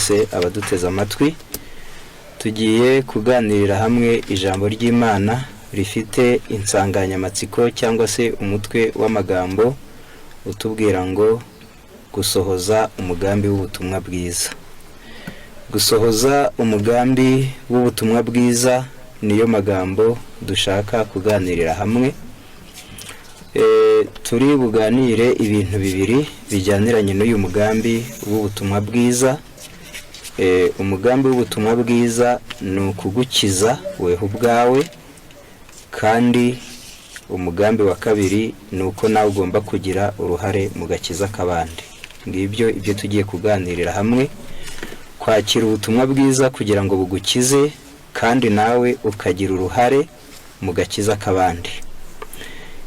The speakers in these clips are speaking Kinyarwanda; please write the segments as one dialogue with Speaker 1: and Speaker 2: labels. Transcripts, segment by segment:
Speaker 1: mwese abaduteza amatwi. Tugiye kuganirira hamwe ijambo ry'Imana rifite insanganyamatsiko cyangwa se umutwe w'amagambo utubwira ngo gusohoza umugambi w'ubutumwa bwiza. Gusohoza umugambi w'ubutumwa bwiza niyo magambo dushaka kuganirira hamwe. Turi buganire ibintu bibiri bijyaniranye n'uyu mugambi w'ubutumwa bwiza. Umugambi w'ubutumwa bwiza ni ukugukiza weho ubwawe, kandi umugambi wa kabiri ni uko nawe ugomba kugira uruhare mu gakiza k'abandi. Ngibyo ibyo tugiye kuganirira hamwe, kwakira ubutumwa bwiza kugira ngo bugukize kandi nawe ukagira uruhare mu gakiza k'abandi.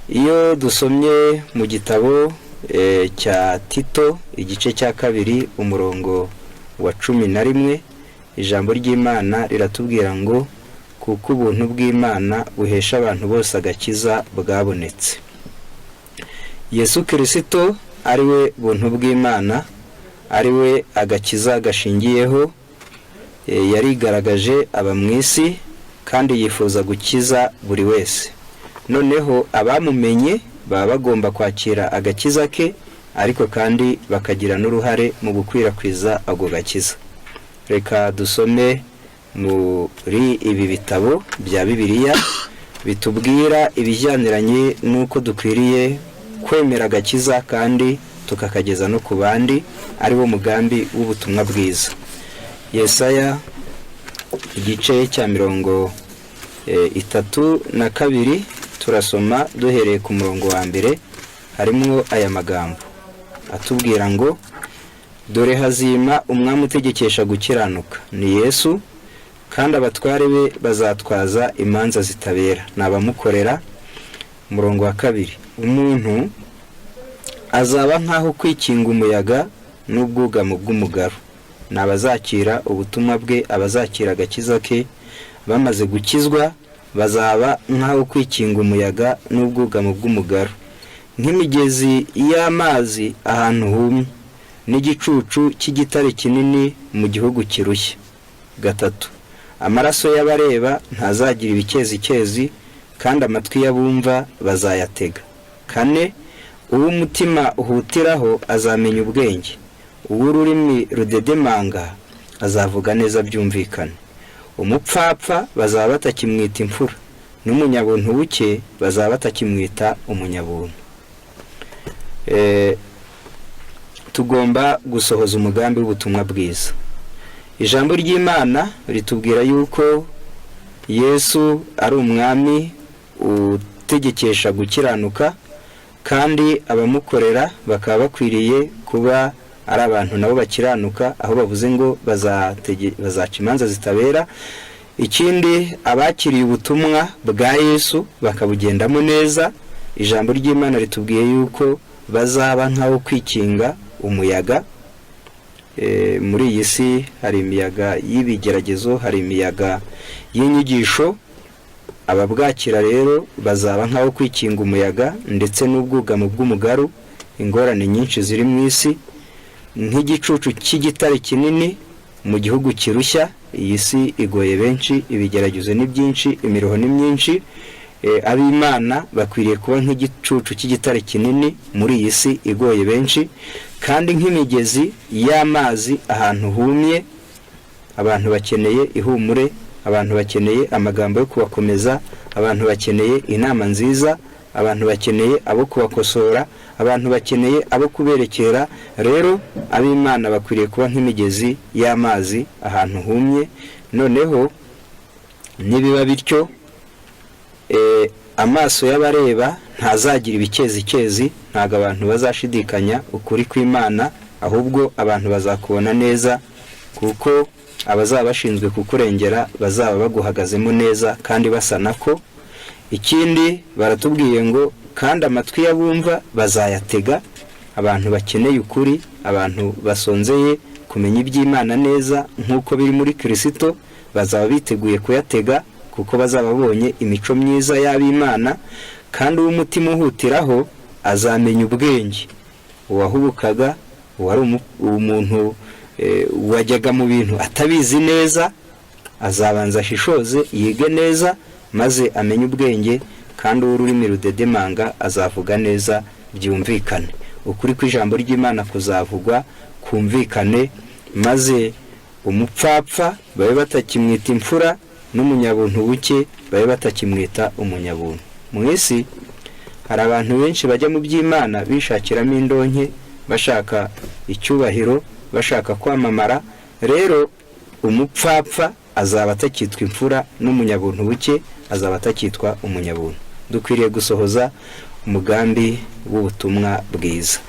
Speaker 1: Iyo dusomye mu gitabo cya Tito igice cya 2 umurongo wa 11, ijambo ry'Imana riratubwira ngo kuko ubuntu bw'Imana buhesha abantu bose agakiza bwabonetse. Yesu Kristo ari we buntu bw'Imana, ari we agakiza gashingiyeho. Yarigaragaje aba mu isi kandi yifuza gukiza buri wese. Noneho abamumenye baba bagomba kwakira agakiza ke, ariko kandi bakagira n'uruhare mu gukwirakwiza ako gakiza. Reka dusome muri ibi bitabo bya Bibiliya bitubwira ibijyaniranye n'uko dukwiriye kwemera agakiza kandi tukakageza no ku bandi, ari wo mugambi w'ubutumwa bwiza. Yesaya igice cya 32 turasoma duhereye ku murongo wa 1, harimo aya magambo atubwira ngo dore hazima umwami utegekesha gukiranuka, ni Yesu, kandi abatware be bazatwaza imanza zitabera, nabamukorera. Umurongo wa 2, umuntu azaba nkaho kwikinga umuyaga n'ubwugamo bw'umugaru, nabazakira ubutumwa bwe, abazakira agakiza ke bamaze gukizwa bazaba nkaho kwikinga umuyaga n'ubwugamo bw'umugaru, nk'imigezi y'amazi ahantu humye, n'igicucu cy'igitare kinini mu gihugu kirushye. 3, amaraso y'abareba ntazagira ibikezi, kandi amatwi y'abumva bazayatega. 4, uwo umutima uhutiraho azamenya ubwenge, uw'ururimi rudedemanga azavuga neza byumvikane. Umupfapfa bazaba batakimwita imfura, n'umunyabuntu buke bazaba batakimwita umunyabuntu. Tugomba gusohoza umugambi w'ubutumwa bwiza. Ijambo ry'Imana ritubwira yuko Yesu ari umwami utegekesha gukiranuka, kandi abamukorera bakaba bakwiriye kuba ari abantu nabo bakiranuka, aho bavuze ngo bazaca imanza zitabera. Ikindi, abakiriye ubutumwa bwa Yesu bakabugendamo neza, ijambo ry'Imana ritubwiye yuko bazaba nkaho kwikinga umuyaga. Muri iyi si hari imiyaga y'ibigeragezo, hari imiyaga y'inyigisho. Ababwakira rero bazaba nkaho kwikinga umuyaga ndetse n'ubwugamo bw'umugaru. Ingorane nyinshi ziri mu isi, nk'igicucu cy'igitare kinini mu gihugu kirushya. Iyi si igoye benshi, ibigeragezo ni byinshi, imiruho ni myinshi. Ab'Imana bakwiriye kuba nk'igicucu cy'igitare kinini muri iyi si igoye benshi, kandi nk'imigezi y'amazi ahantu humye. Abantu bakeneye ihumure, abantu bakeneye amagambo yo kubakomeza, abantu bakeneye inama nziza, abantu bakeneye abo kubakosora, abantu bakeneye abo kuberekera. Rero ab'Imana bakwiriye kuba nk'imigezi y'amazi ahantu humye. Noneho nibiba bityo, amaso y'abareba ntazagira ibikezi, ntago abantu bazashidikanya ukuri kw'Imana, ahubwo abantu bazakubona neza, kuko abazaba bashinzwe kukurengera bazaba baguhagazemo neza kandi basana ko. Ikindi, baratubwiye ngo kandi amatwi y'abumva bazayatega. Abantu bakeneye ukuri, abantu basonzeye kumenya iby'Imana neza nk'uko biri muri Kristo, bazaba biteguye kuyatega, kuko bazaba babonye imico myiza y'ab'Imana. Kandi uw'umutima uhutiraho azamenya ubwenge, uwahubukaga, uwari umuntu wajyaga mu bintu atabizi neza azabanza ashishoze yige neza maze amenye ubwenge, kandi ururimi rudedemanga azavuga neza byumvikane. Ukuri kw'ijambo ry'Imana kuzavugwa kumvikane, maze umupfapfa babe batakimwita imfura, n'umunyabuntu buke babe batakimwita umunyabuntu. Mu isi hari abantu benshi bajya mu by'Imana bishakiramo indonke, bashaka icyubahiro, bashaka kwamamara. Rero umupfapfa azaba atakitwa imfura, n'umunyabuntu buke azaba atakitwa umunyabuntu. Dukwiriye gusohoza umugambi w'ubutumwa bwiza.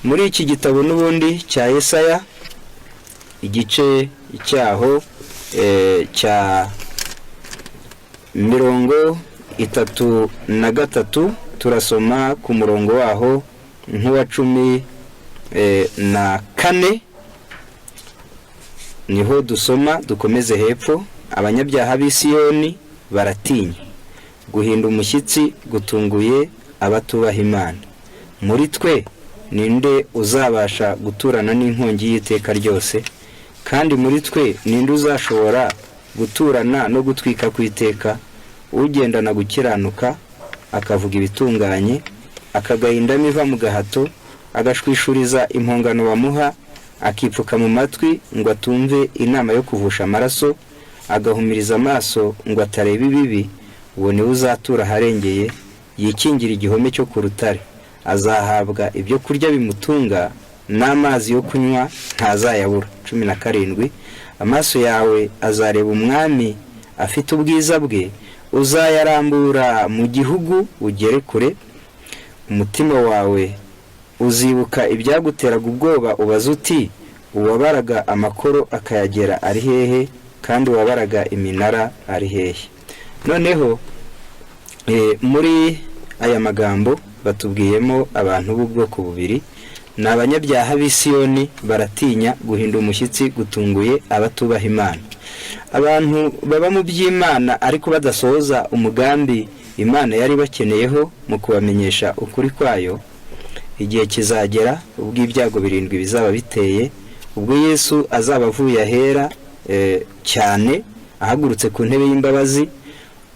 Speaker 1: Muri iki gitabo n'ubundi cya Yesaya, igice cyaho cya 33 turasoma ku murongo waho nk'uwa 14, niho dusoma. Dukomeze hepfo. Abanyabyaha b'i Siyoni baratinya, guhinda umushyitsi gutunguye abatubaha Imana. Muri twe ninde uzabasha guturana n'inkongi y'iteka ryose? Kandi muri twe ninde uzashobora guturana no gutwika kw'iteka? Ugendana gukiranuka akavuga ibitunganye, akagahindamo iva mu gahato, agashwishuriza impongano bamuha, akipfuka mu matwi ngo atumve inama yo kuvusha amaraso, agahumiriza amaso ngo atareba ibibi, uwo niwe uzatura aharengeye, yikingira igihome cyo ku rutare. Azahabwa ibyo kurya bimutunga, n'amazi yo kunywa ntazayabura. 17. Amaso yawe azareba umwami afite ubwiza bwe, uzayarambura mu gihugu ugere kure. Umutima wawe uzibuka ibyaguteraga ubwoba, ubaza uti uwabaraga amakoro akayagera ari hehe, kandi uwabaraga iminara ari hehe? Noneho muri aya magambo batubwiyemo abantu b'ubwoko bubiri. Ni abanyabyaha b'i Siyoni baratinya, guhinda umushyitsi gutunguye abatubaha Imana. Abantu baba mu by'Imana ariko badasohoza umugambi Imana yari bakeneyeho mu kubamenyesha ukuri kwayo. Igihe kizagera ubwo ibyago 7 bizaba biteye, ubwo Yesu azaba avuye ahera cyane, ahagurutse ku ntebe y'imbabazi,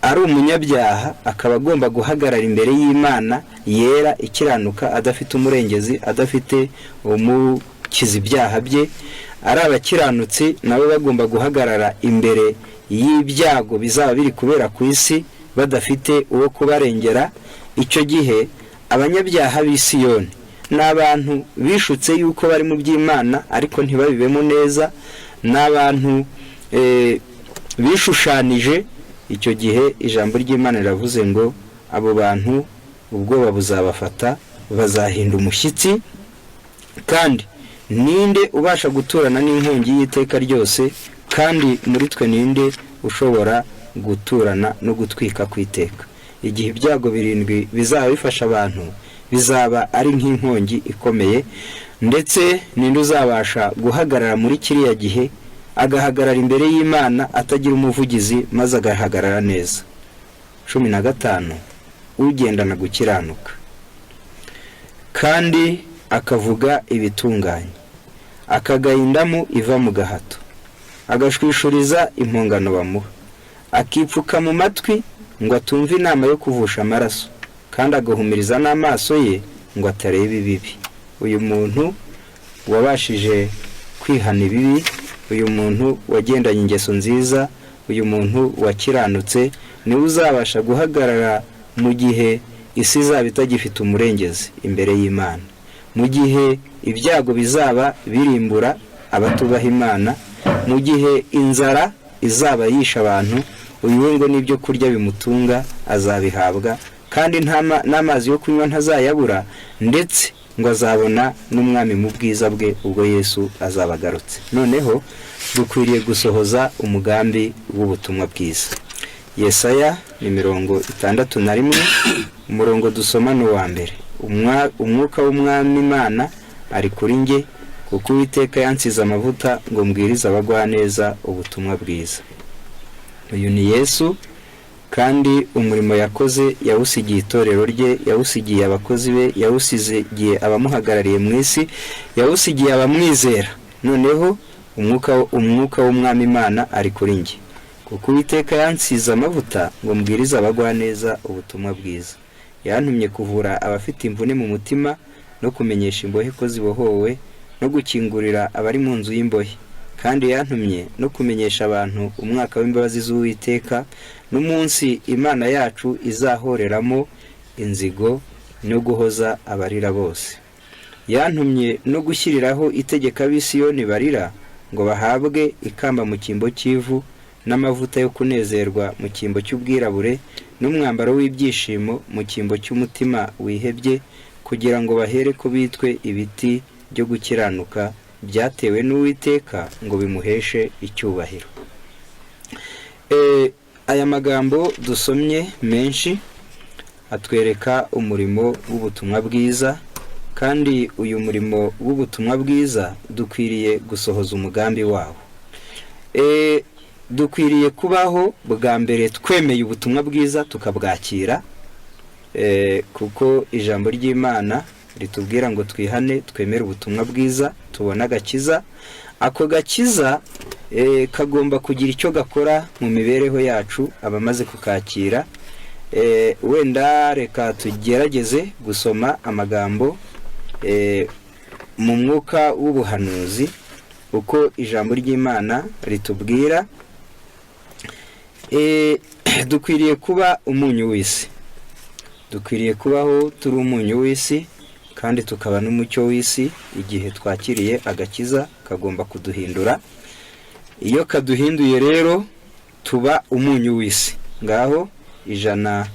Speaker 1: ari umunyabyaha, akaba agomba guhagarara imbere y'Imana yera ikiranuka, adafite umurengezi, adafite umukiza ibyaha bye. Ari abakiranutsi nabo bagomba guhagarara imbere y'ibyago bizaba biri kubera ku isi, badafite uwo kubarengera. Icyo gihe abanyabyaha b'i Siyoni ni abantu bishutse yuko bari mu by'Imana ariko ntibabibemo neza, ni abantu bishushanije. Icyo gihe ijambo ry'Imana riravuze ngo abo bantu ubwoba buzabafata, bazahinda umushyitsi. Kandi ninde ubasha guturana n'inkongi y'iteka ryose? Kandi muri twe ninde ushobora guturana no gutwika kw'iteka? Igihe ibyago 7 bizaba bifasha abantu, bizaba ari nk'inkongi ikomeye. Ndetse ninde uzabasha guhagarara muri kiriya gihe, agahagarara imbere y'Imana atagira umuvugizi, maze agahagarara neza? 15. Ugendana gukiranuka kandi akavuga ibitunganye, akagahindamo iva mu gahato, agashwishuriza impongano bamuha, akipfuka mu matwi ngo atumve inama yo kuvusha amaraso, kandi agahumiriza n'amaso ye ngo atareba ibibi. Uyu muntu wabashije kwihana ibibi, uyu muntu wagendanye ingeso nziza, uyu muntu wakiranutse, niwe uzabasha guhagarara mu gihe isi izaba itagifite umurengezi imbere y'Imana, mu gihe ibyago bizaba birimbura abatubaha Imana, mu gihe inzara izaba yisha abantu. Uyu ngo n'ibyo kurya bimutunga azabihabwa, kandi n'amazi yo kunywa ntazayabura, ndetse ngo azabona n'umwami mu bwiza bwe ubwo Yesu azabagarutse. Noneho dukwiriye gusohoza umugambi w'ubutumwa bwiza. Yesaya ni 61, umurongo dusoma ni uwa mbere. Umwuka w'umwami Imana ari kuri nge, kuko Uwiteka yansize amavuta ngo mbwirize abagwaneza ubutumwa bwiza. Uyu ni Yesu, kandi umurimo yakoze yawusigiye itorero rye, yawusigiye abakozi be, yawusigiye abamuhagarariye mu isi, yawusigiye abamwizera. Noneho umwuka w'umwami Imana ari kuri njye, kuko Uwiteka yansize amavuta ngo mbwirize abagwaneza ubutumwa bwiza. Yantumye kuvura abafite imvune mu mutima, no kumenyesha imbohe ko zibohowe, no gukingurira abari mu nzu y'imbohe. Kandi yantumye no kumenyesha abantu umwaka w'imbabazi z'Uwiteka, n'umunsi Imana yacu izahoreramo inzigo no guhoza abarira bose. Yantumye no gushyiriraho itegeka ab'i Siyoni barira, ngo bahabwe ikamba mu cyimbo cy'ivu, n'amavuta yo kunezerwa mu cyimbo cy'ubwirabure, n'umwambaro w'ibyishimo mu cyimbo cy'umutima wihebye, kugira ngo bahere ko bitwe ibiti byo gukiranuka byatewe n'Uwiteka, ngo bimuheshe icyubahiro. Aya magambo dusomye menshi atwereka umurimo w'ubutumwa bwiza, kandi uyu murimo w'ubutumwa bwiza dukwiriye gusohoza umugambi wawo. Dukwiriye kubaho bwa mbere twemeye ubutumwa bwiza tukabwakira, kuko ijambo ry'Imana ritubwira ngo twihane twemere ubutumwa bwiza tubona agakiza. Ako gakiza kagomba kugira icyo gakora mu mibereho yacu abamaze kukakira. Wenda reka tugerageze gusoma amagambo mu mwuka w'ubuhanuzi uko ijambo ry'Imana ritubwira. Dukwiriye kuba umunyu w'isi, dukwiriye kubaho turi umunyu w'isi, kandi tukaba n'umucyo w'isi. Igihe twakiriye agakiza kagomba kuduhindura. Iyo kaduhinduye rero tuba umunyu w'isi. Ngaho ijana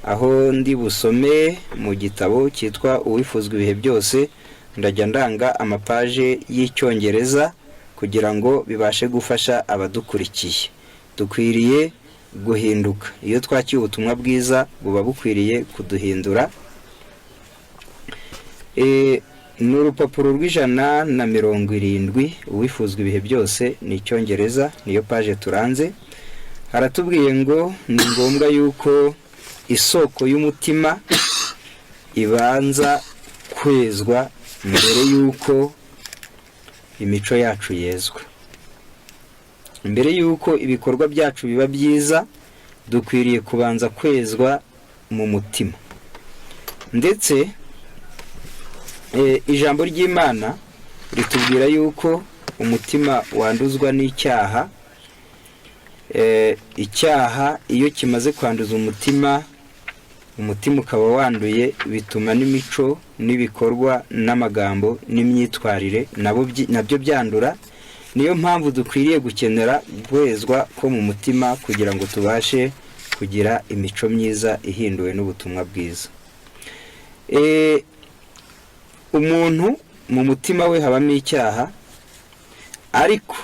Speaker 1: aho ndi busome mu gitabo cyitwa Uwifuzwa ibihe byose, ndajya ndanga amapaje y'Icyongereza kugira ngo bibashe gufasha abadukurikiye. Dukwiriye guhinduka. Iyo twakiye ubutumwa bwiza buba bukwiriye kuduhindura. Ni urupapuro rw'170, Uwifuzwa ibihe byose, ni Icyongereza, niyo paje turanze. Haratubwiye ngo ni ngombwa yuko isoko y'umutima ibanza kwezwa mbere yuko imico yacu yezwa. Mbere yuko ibikorwa byacu biba byiza, dukwiriye kubanza kwezwa mu mutima. Ndetse ijambo ry'Imana ritubwira yuko umutima wanduzwa n'icyaha. Icyaha iyo kimaze kwanduza umutima ukaba wanduye, bituma n'imico n'ibikorwa n'amagambo n'imyitwarire nabyo byandura. Niyo mpamvu dukwiriye gukenera kwezwa ko mu mutima kugira ngo tubashe kugira imico myiza ihinduwe n'ubutumwa bwiza. Umuntu mu mutima we habamo icyaha, ariko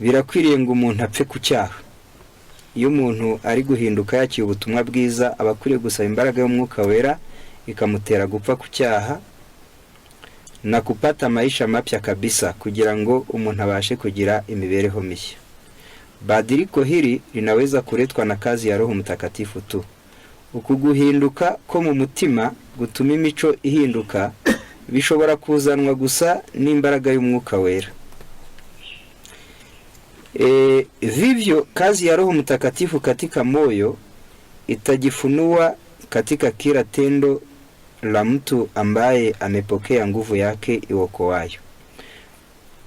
Speaker 1: birakwiriye ngo umuntu apfe ku cyaha. Iyo umuntu ari guhinduka yakiye ubutumwa bwiza, aba akwiriye gusaba imbaraga y'Umwuka Wera ikamutera gupfa ku cyaha na kupata maisha mapya kabisa, kugira ngo umuntu abashe kugira imibereho mishya. Badiliko hili linaweza kuletwa na kazi ya Roho Mtakatifu tu. Ukuguhinduka ko mu mutima gutuma imico ihinduka bishobora kuzanwa gusa n'imbaraga y'Umwuka Wera. Vivyo kazi ya Roho Mtakatifu katika moyo itajifunua katika kila tendo la mtu ambaye amepokea nguvu yake iwokoayo.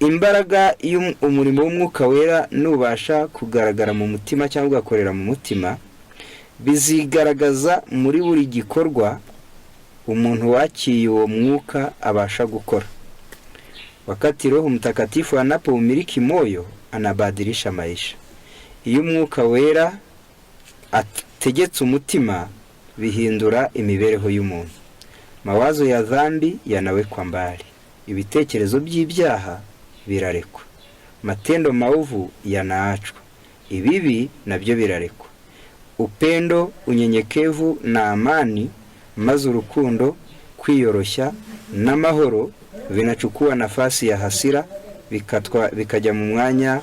Speaker 1: Imbaraga y'umurimo w'Umwuka Wera nubasha kugaragara mu mutima cyangwa ugakorera mu mutima, bizigaragaza muri buri gikorwa umuntu wakiye uwo mwuka abasha gukora. Wakati Roho Mtakatifu anapomiliki moyo, anabadilisha maisha. Iyo Umwuka Wera ategetse umutima, bihindura imibereho y'umuntu. Mawazo ya dhambi yanawekwa mbali, ibitekerezo by'ibyaha birarekwa. Matendo maovu yanaachwa, ibibi nabyo birarekwa. Upendo, unyenyekevu na amani, maze urukundo, kwiyoroshya n'amahoro vinachukua nafasi ya hasira, bikajya mu mwanya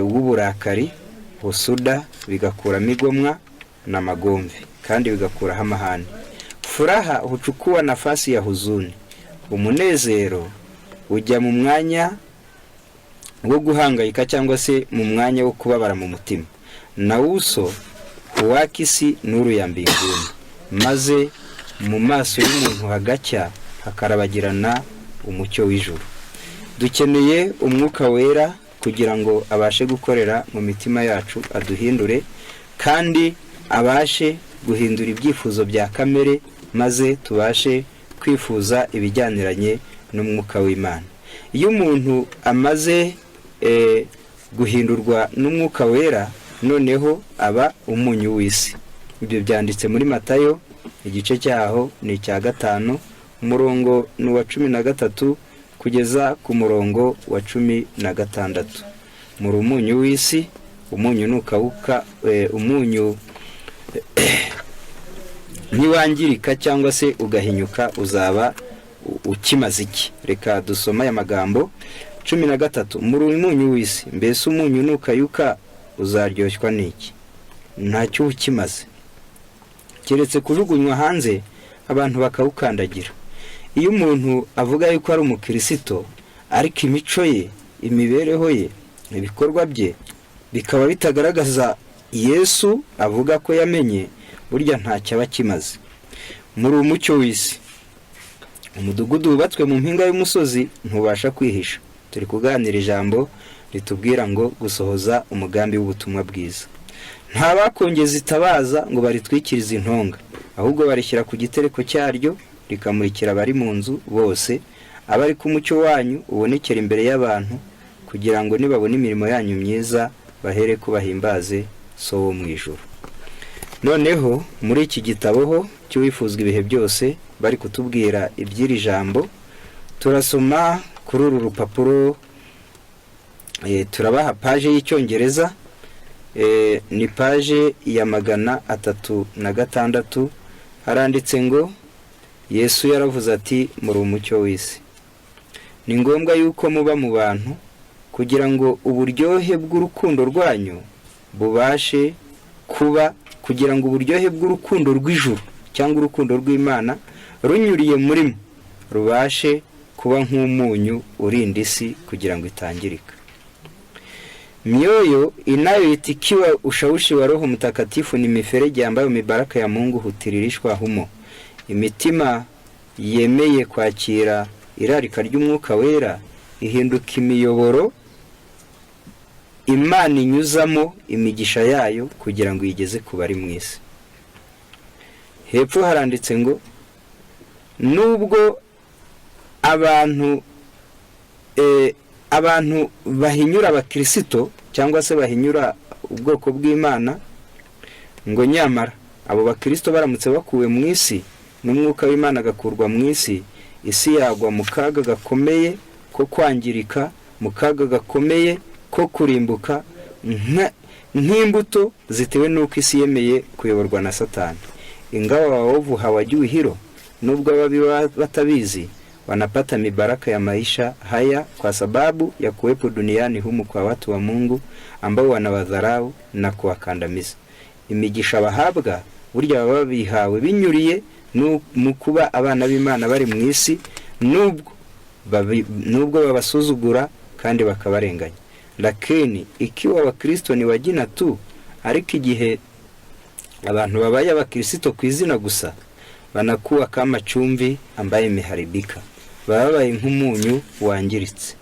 Speaker 1: w'uburakari, husuda bigakura migomwa na magomvi, kandi bigakura hamahani. Furaha huchukua nafasi ya huzuni, umunezero ujya mu mwanya wo guhangayika cyangwa se mu mwanya wo kubabara mu mutima. Na uso uwakisi nuru ya mbinguni, maze mu maso y'umuntu hagacya hakarabagirana umucyo w'ijuru. Dukeneye umwuka wera kugira ngo abashe gukorera mu mitima yacu, aduhindure kandi abashe guhindura ibyifuzo bya kamere, maze tubashe kwifuza ibijyaniranye n'umwuka w'Imana. Iyo umuntu amaze guhindurwa n'umwuka wera, noneho aba umunyu w'isi. Ibyo byanditse muri Matayo igice cyaho ni icya 5 umurongo ni wa 13 kugeza ku murongo wa 16. Muri umunyu w'isi, umunyu nukawuka, umunyu niwangirika cyangwa se ugahinyuka, uzaba ukimaze iki? Reka dusoma aya magambo 13. Muri umunyu w'isi, mbese umunyu nukayuka uzaryoshwa n'iki? Ntacyo ukimaze keretse kujugunywa hanze abantu bakawukandagira. Iyo umuntu avuga yuko ari umukristo ariko imico ye, imibereho ye, ibikorwa bye bikaba bitagaragaza Yesu avuga ko yamenye, burya ntacyo aba kimaze. Muri umucyo w'isi, umudugudu wubatswe mu mpinga y'umusozi ntubasha kwihisha. Turi kuganira ijambo ritubwira ngo gusohoza umugambi w'ubutumwa bwiza. Nta bakongeza itabaza ngo baritwikirize intonga, ahubwo barishyira ku gitereko cyaryo rikamurikira abari mu nzu bose. Abari ku mucyo wanyu ubonekera imbere y'abantu, kugira ngo nibabona imirimo yanyu myiza bahere ko bahimbaze So wo mu ijuru. Noneho muri iki gitabo ho cy'uwifuzwa ibihe byose bari kutubwira iby'iri jambo, turasoma kuri uru rupapuro. Turabaha page y'icyongereza, ni page ya 306. Haranditse ngo Yesu yaravuze ati muri umucyo w'isi. Ni ngombwa yuko muba mu bantu kugira ngo uburyohe bw'urukundo rwanyu bubashe kuba, kugira ngo uburyohe bw'urukundo rw'ijuru cyangwa urukundo rw'Imana runyuriye muri mwe rubashe kuba nk'umunyu urinda isi kugira ngo itangirika. Mioyo inayoitikiwa ushawishi wa Roho Mtakatifu ni mifereji ambayo mibaraka ya Mungu hutiririshwa humo. Imitima yemeye kwakira irarika ry'umwuka wera ihinduka imiyoboro Imana inyuzamo imigisha yayo kugira ngo igeze ku bari mu isi. Hepfo haranditse ngo nubwo abantu bahinyura abakristo cyangwa se bahinyura ubwoko bw'Imana, ngo nyamara abo bakristo baramutse bakuwe mu isi n'umwuka w'Imana agakurwa mu isi, isi yagwa mu kaga gakomeye ko kwangirika, mu kaga gakomeye ko kurimbuka, nk'imbuto zitewe n'uko isi yemeye kuyoborwa na Satani. Ingawa waovu hawajui hilo, nubwo ababi batabizi, wanapata mibaraka ya maisha haya kwa sababu ya kuwepo duniani humu kwa watu wa Mungu ambao wanawadharau na kuwakandamiza. Imigisha bahabwa burya baba bihawe binyuriye mu kuba abana b'Imana bari mu isi, nubwo babasuzugura kandi bakabarenganya. Lakini ikiwa Wakristo ni wajina tu, ariko igihe abantu babaye abakristo ku izina gusa, wanakuwa kama chumvi ambaye imeharibika, babaye nk'umunyu wangiritse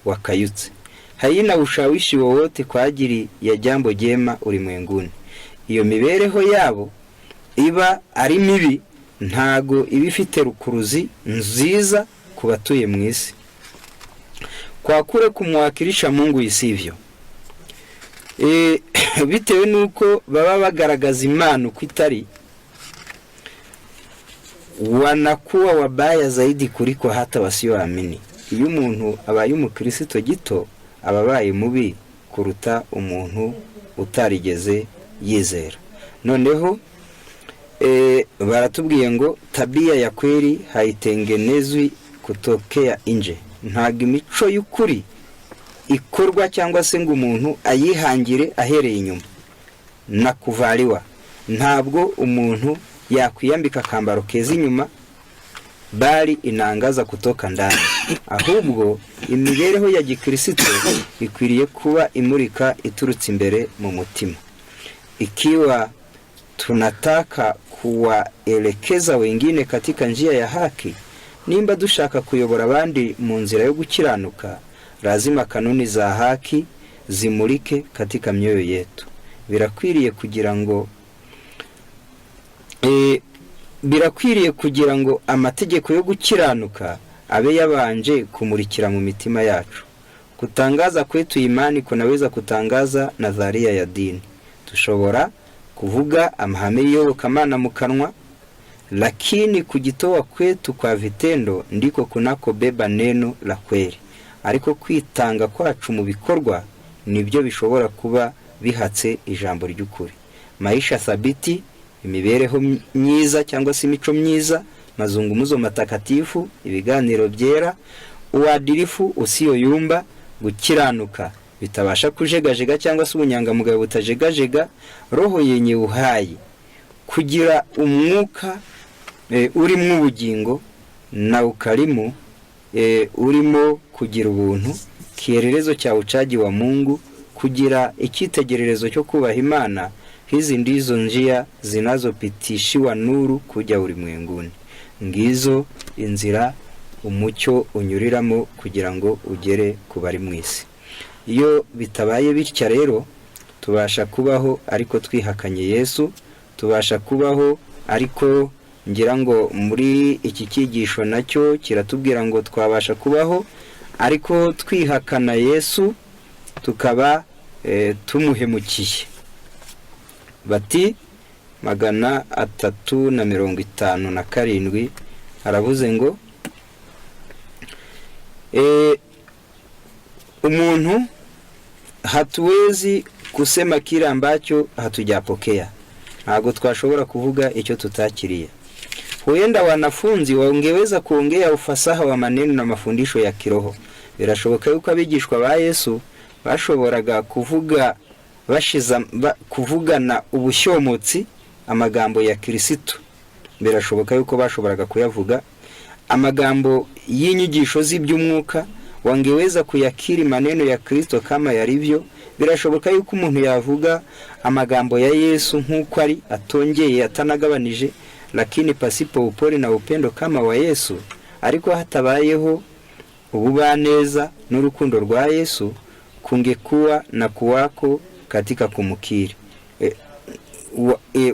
Speaker 1: wakayutse, haina ushawishi wowote kwa ajili ya jambo jema ulimwenguni. Iyo mibereho yabo iba ari mibi, ntago ibifite rukuruzi nziza ku batuye mu isi. Kwa kure kumwakirisha Mungu isivyo, bitewe nuko baba bagaragaza Imana uko itari, wanakuwa wabaya zaidi kuliko hata wasioamini. Iyo umuntu abaye umukristo gito, ababaye mubi kuruta umuntu utarigeze yizera. Noneho baratubwiye ngo tabia ya kweli haitengenezwi kutokea nje. Ntago imico y'ukuri ikorwa cyangwa se ngo umuntu ayihangire ahereye inyuma na kuvaliwa. Ntabwo umuntu yakwiyambika akambaro keza inyuma bali inaangaza kutoka ndani. Ahubwo imibereho ya Gikristo ikwiriye kuba imurika iturutse imbere mu mutima. Ikiwa tunataka kuwaelekeza wengine katika njia ya haki, nimba dushaka kuyobora abandi mu nzira yo gukiranuka, lazima kanuni za haki zimulike katika mioyo yetu. Birakwiriye kugira ngo amategeko yo gukiranuka abe yabanje kumurikira mu mitima yacu. Kutangaza kwetu imani kunaweza kutangaza nadharia ya dini. Tushobora kuvuga amahame y'iyobokamana mu kanwa, lakini kujitoa kwetu kwa vitendo ndiko kunako beba neno la kweli. Ariko kwitanga kwacu mu bikorwa nibyo bishobora kuba bihatse ijambo ry'ukuri. Maisha thabiti, imibereho myiza cyangwa se imico myiza, mazungumuzo matakatifu, ibiganiro byera, uadilifu usiyoyumba, gukiranuka bitabasha kujegajega cyangwa se ubunyangamugayo butajegajega, roho yenye uhai, kugira umwuka urimo ubugingo na ukarimu urimo kugira ubuntu, kielelezo cha uchaji wa Mungu, kugira icyitegererezo cyo kubaha Imana. Hizi ndizo njia zinazopitishiwa nuru kuja ulimwenguni. Ngizo inzira umucyo unyuriramo kugira ngo ugere kubari mwisi. Iyo bitabaye bitya rero, tubasha kubaho ariko twihakanye Yesu, tubasha kubaho ariko ngira ngo muri iki cyigisho nacyo kiratubwira ngo twabasha kubaho ariko twihakana Yesu, tukaba tumuhemukiye. Bati 357 haravuze ngo umuntu hatuwezi kusema kile ambacho hatujapokea. Ntago twashobora kuvuga icyo tutakiriye. Huenda wanafunzi wangeweza kuongea ufasaha wa maneno na mafundisho ya kiroho. Birashoboka yuko abigishwa ba Yesu bashoboraga kuvugana ubushyomotsi amagambo ya Kristo. Birashoboka yuko bashoboraga kuyavuga amagambo y'inyigisho z'iby'umwuka, wangeweza kuyakiri maneno ya Kristo kama yarivyo. Birashoboka yuko umuntu yavuga amagambo ya Yesu nk'uko ari, atongeye atanagabanije, lakini pasipo upole na upendo kama wa Yesu, ariko hatabayeho ububaneza n'urukundo rwa Yesu, kungekuwa na kuwako katika kumukiri.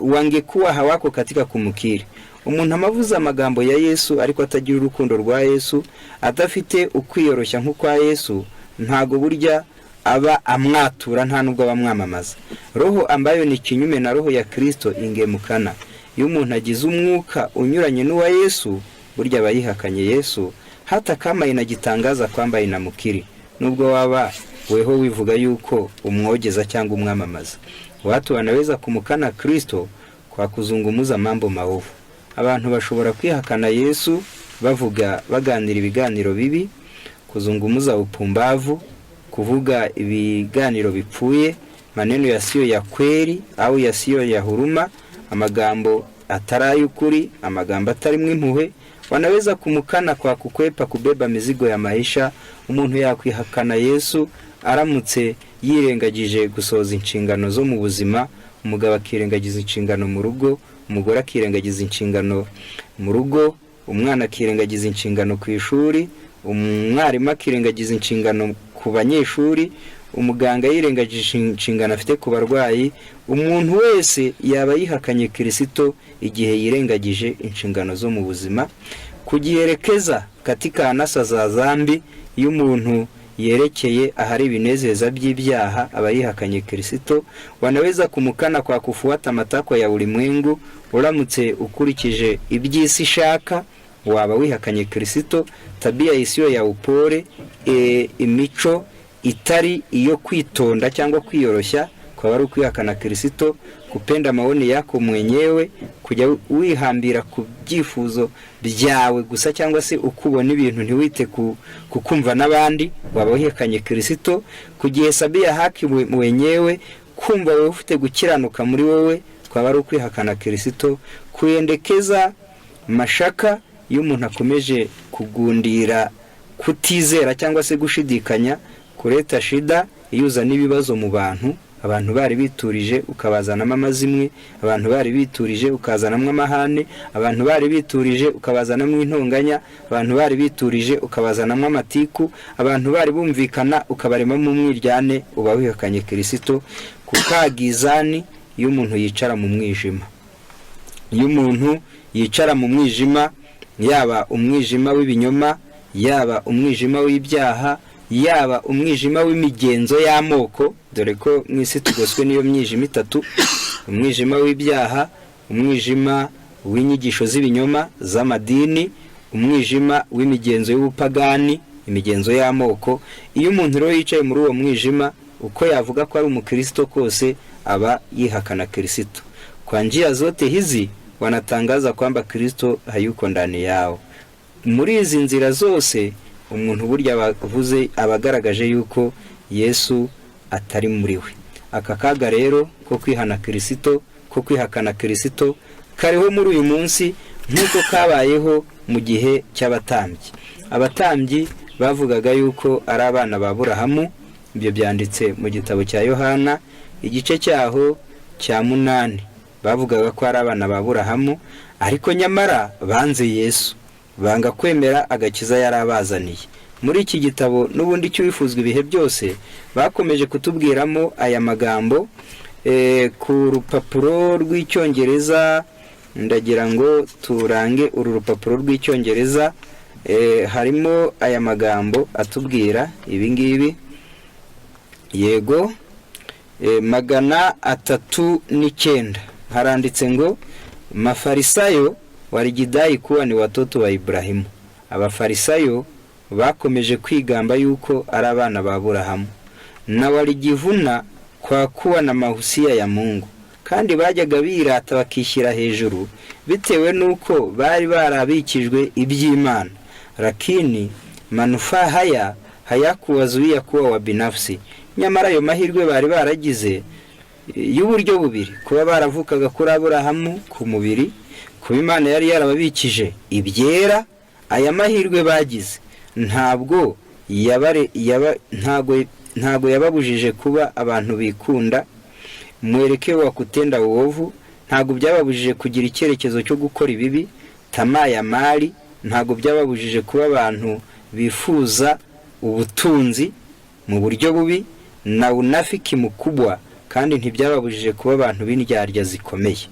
Speaker 1: Wangekuwa hawako katika kumukiri. Umuntu amavuza amagambo ya Yesu ariko atagira urukundo rwa Yesu, atafite ukwiyoroshya nk'ukwa Yesu, ntago burya aba amwatura, nta nubwo abamwamamaza. Roho ambayo ni kinyume na roho ya Kristo ingemukana. Iyo umuntu agize umwuka unyuranye n'uwa Yesu, burya abayihakanye Yesu, hata kama inagitangaza kwamba inamukiri, nubwo waba weho wivuga yuko umwogeza cyangwa umwamamaza. Watu wanaweza kumukana Kristo kwa kuzungumuza mambo maovu. Abantu bashobora kwihakana Yesu baganira ibiganiro bibi, kuzungumuza upumbavu, kuvuga ibiganiro bipfuye, maneno yasiyo ya kweli au yasiyo ya huruma, amagambo atarayukuri, amagambo atarimwe impuhwe. Wanaweza kumukana kwa kukwepa kubeba mizigo ya maisha. Umuntu yakwihakana Yesu aramutse yirengagije gusoza inshingano zo mu buzima. Umugabo akirengagiza inshingano mu rugo, umugore akirengagiza inshingano mu rugo, umwana akirengagiza inshingano ku ishuri, umwarimu akirengagiza inshingano ku banyeshuri, umuganga yirengagije inshingano afite ku barwayi. Umuntu wese yaba yihakanye Kristo igihe yirengagije inshingano zo mu buzima. Kujielekeza katika anasa za dhambi, iyo umuntu yerekeye ahari binezeza by'ibyaha, abayihakanye Kristo. Wanaweza kumukana kwa kufuata matakwa ya ulimwengu. Uramutse ukurikije iby'isi ishaka, waba wihakanye Kristo. Tabia isiyo ya upole, imico itari iyo kwitonda cyangwa kwiyoroshya, kwa ari kwihakana Kristo. Kupenda maoni yako mwenyewe, kujya wihambira ku byifuzo byawe gusa cyangwa se ukubona ibintu ntiwite kukumva n'abandi, waba wihakanye Kristo. Kujihesabia haki mwenyewe, kumva wewe ufite gukiranuka muri wowe, kwa ari kwihakana Kristo. Kuendekeza mashaka iyo umuntu akomeje kugundira kutizera cyangwa se gushidikanya kureta shida iyuza n'ibibazo mu bantu, abantu bari biturije ukabazanamo amazimwe, abantu bari biturije ukazanamo amahane, abantu bari biturije ukabazanamo intonganya, abantu bari biturije ukabazanamo amatiku, abantu bari bumvikana ukabaremamo umwiryane, uba wihakanye Kristo. Kukagizani iyo umuntu yicara mu mwijima, iyo umuntu yicara mu mwijima, yaba umwijima w'ibinyoma, yaba umwijima w'ibyaha, yaba umwijima w'imigenzo y'amoko, dore ko mwisi tugoswe niyo mwijima itatu: umwijima w'ibyaha, umwijima w'inyigisho z'ibinyoma z'amadini, umwijima w'imigenzo y'ubupagani, imigenzo y'amoko. Iyo umuntu rero yicaye muri uwo mwijima, uko yavuga ko ari umukristo kose aba yihakana Kristo. Kwa njia zote hizi wanatangaza kwamba Kristo hayuko ndani yao. Muri izi nzira zose umuntu burya bavuze abagaragaje yuko Yesu atari muri we. Aka kaga rero ko kwihana Kristo, ko kwihakana Kristo kariho muri uyu munsi nk'uko kabayeho mu gihe cy'abatambyi. Abatambyi bavugaga yuko ari abana ba Aburahamu. Ibyo byanditse mu gitabo cya Yohana igice cyaho cya 8. Bavugaga ko ari abana ba Aburahamu, ariko nyamara banze Yesu, banga kwemera agakiza yarabazaniye. Muri iki gitabo n'ubundi cy'ubifuzwa ibihe byose bakomeje kutubwiramo aya magambo ku rupapuro rw'icyongereza. Ndagira ngo turange uru rupapuro rw'icyongereza, harimo aya magambo atubwira ibi ngibi. Yego, 309 haranditse ngo Mafarisayo walijidai kuwa ni watoto wa Ibrahimu. Abafarisayo bakomeje kwigamba yuko ari abana ba Aburahamu, na walijivuna kwa kuwa na mahusia ya Mungu, kandi bajyaga birata bakishyira hejuru bitewe nuko bari barabikijwe iby'Imana. Lakini manufaa haya hayakuwazuia kuwa wa binafsi. Nyamara ayo mahirwe bari baragize y'uburyo bubiri: kuba baravukaga kuri Aburahamu ku mubiri, kuba Imana yari yarababikije ibyera. Aya mahirwe bagize ntabwo yababujije kuba abantu bikunda, mwelekeo wa kutenda uovu. Ntabwo byababujije kugira icyerekezo cyo gukora ibibi, tamaa ya mali. Ntabwo byababujije kuba abantu bifuza ubutunzi mu buryo bubi na unafiki mukubwa, kandi ntibyababujije kuba abantu b'indyarya zikomeye.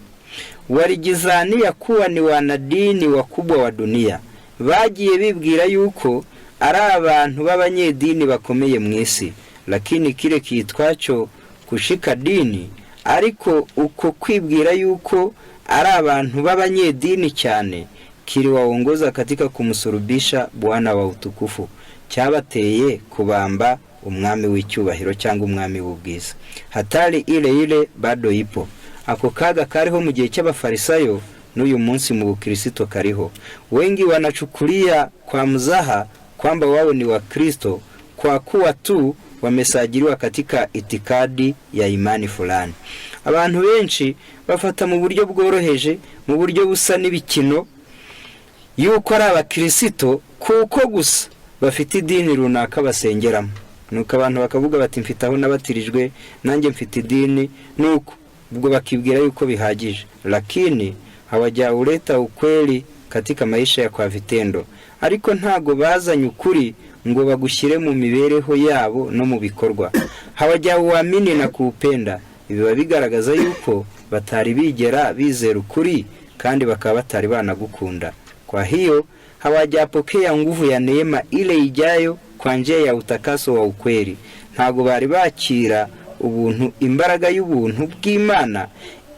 Speaker 1: Walijizania kuwa ni wanadini wakubwa wa dunia. Bagiye bibwira yuko ari abantu b'abanyedini bakomeye mu isi, lakini kile kitwacho kushika dini, ariko uko kwibwira yuko ari abantu b'abanyedini cyane kiliwaongoza katika kumsurubisha Bwana wa utukufu, cyabateye kubamba umwami w'icyubahiro cyangwa umwami w'ubwiza. Hatari ile bado ipo. Ako kaga kariho mu gihe cy'abafarisayo n'uyu munsi mu Bukristo kariho. Wengi wanachukulia kwa mzaha kwamba wao ni wa Kristo kwa kuwa tu wamesajiliwa katika itikadi ya imani fulani. Abantu benshi bafata mu buryo bworoheje, mu buryo busa n'ibikino, yuko ari abakristo kuko gusa bafite idini runaka basengeramo. Nuko abantu bakavuga bati mfite aho nabatirijwe, nanjye mfite idini, nuko ubwo bakibwira yuko bihagije. Lakini hawajauleta ukweli katika maisha ya kwa vitendo. Ariko ntago bazanye ukuri ngo bagushyire mu mibereho yabo no mu bikorwa. Hawajauamini na kuupenda. Biba bigaragaza yuko batari bigera bizera ukuri kandi bakaba batari banagukunda. Kwa hiyo hawajapokea nguvu ya neema ile ijayo kwa njia ya utakaso wa ukweli. Ntago bari bakira ubuntu, imbaraga y'ubuntu bw'Imana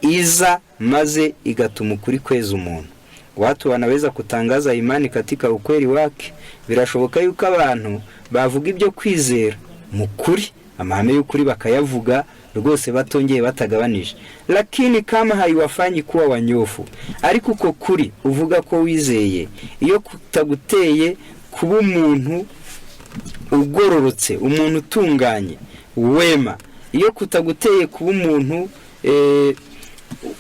Speaker 1: iza maze igatuma ukuri kweza umuntu. Watu wanaweza kutangaza imani katika ukweli wake. Birashoboka yuko abantu bavuga ibyo kwizera mu kuri, amahame y'ukuri bakayavuga rwose batongeye batagabanije, lakini kama haiwafanyi kuwa wanyofu. Ariko uko kuri uvuga ko wizeye, iyo kutaguteye kuba umuntu ugororotse, umuntu utunganye, wema, iyo kutaguteye kuba umuntu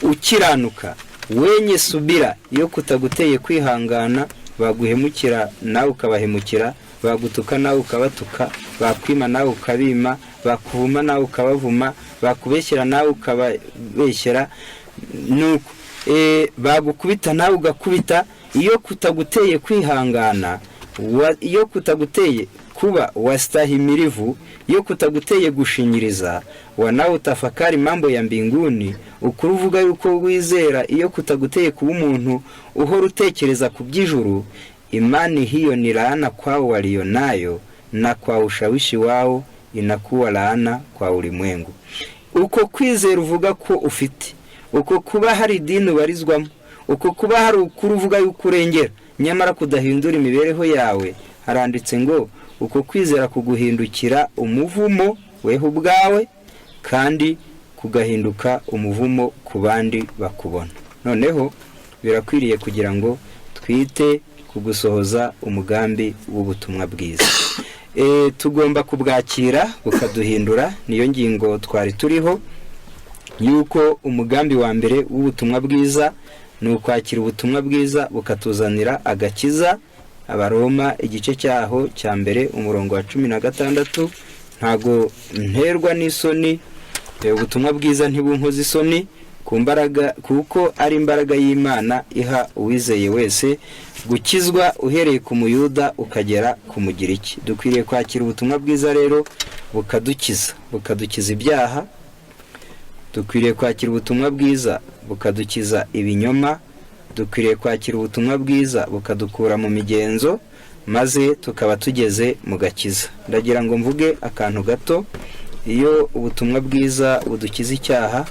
Speaker 1: ukiranuka, wenye subira, iyo kutaguteye kwihangana, baguhemukira nawe ukabahemukira, bagutuka nawe ukabatuka, bakwima nawe ukabima, bakuvuma nawe ukabavuma, bakubeshyera nawe ukababeshyera, nuko bagukubita nawe ugakubita. Iyo kutaguteye kwihangana, iyo kutaguteye kuba wastahimilivu, iyo kutaguteye gushinyiriza, nawe utafakari mambo ya mbinguni, ukuruvuga yuko wizera, iyo kutaguteye kuba umuntu uhora utekereza ku by'ijuru, imani hiyo ni laana kwao walionayo, na kwa ushawishi wao inakuwa laana kwa ulimwengu. Uko kwizera uvuga ko ufite, uko kuba hari dini ubarizwamo, uko kuba hari ukuruvuga yuko urengera, nyamara kudahindura imibereho yawe, haranditse ngo uko kwizera kuguhindukira umuvumo weho ubwawe, kandi kugahinduka umuvumo ku bandi bakubona. Noneho birakwiriye kugira ngo twite kugusohoza umugambi w'ubutumwa bwiza. Tugomba kubwakira bukaduhindura. Niyo ngingo twari turiho, yuko umugambi wa mbere w'ubutumwa bwiza ni ukwakira ubutumwa bwiza bukatuzanira agakiza. Abaroma igice cyaho cya mbere umurongo wa 16. Ntago nterwa n'isoni, ubutumwa bwiza ntibunkoze isoni, ku mbaraga, kuko ari imbaraga y'Imana iha uwizeye wese gukizwa, uhereye ku muyuda ukagera ku mugiriki. Dukwiriye kwakira ubutumwa bwiza rero bukadukiza ibyaha. Dukwiriye kwakira ubutumwa bwiza bukadukiza ibinyoma. Dukwiriye kwakira ubutumwa bwiza bukadukura mu migenzo, maze tukaba tugeze mu gakiza. Ndagira ngo mvuge akantu gato. Iyo ubutumwa bwiza budukiza icyaha,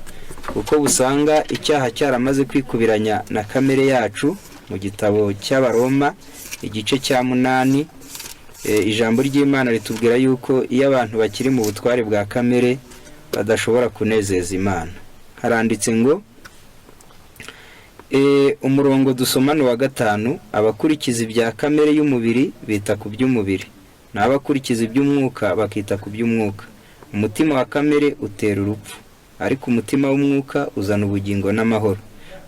Speaker 1: kuko busanga icyaha cyaramaze kwikubiranya na kamere yacu, mu gitabo cy'Abaroma igice cya 8, ijambo ry'Imana ritubwira yuko iyo abantu bakiri mu butware bwa kamere badashobora kunezeza Imana. Haranditse ngo umurongo dusomana wa 5, abakurikiza ibya kamere y'umubiri bita ku by'umubiri, n'abakurikiza iby'umwuka bakita ku by'umwuka. Umutima wa kamere utera urupfu, ariko umutima w'umwuka uzana ubugingo n'amahoro.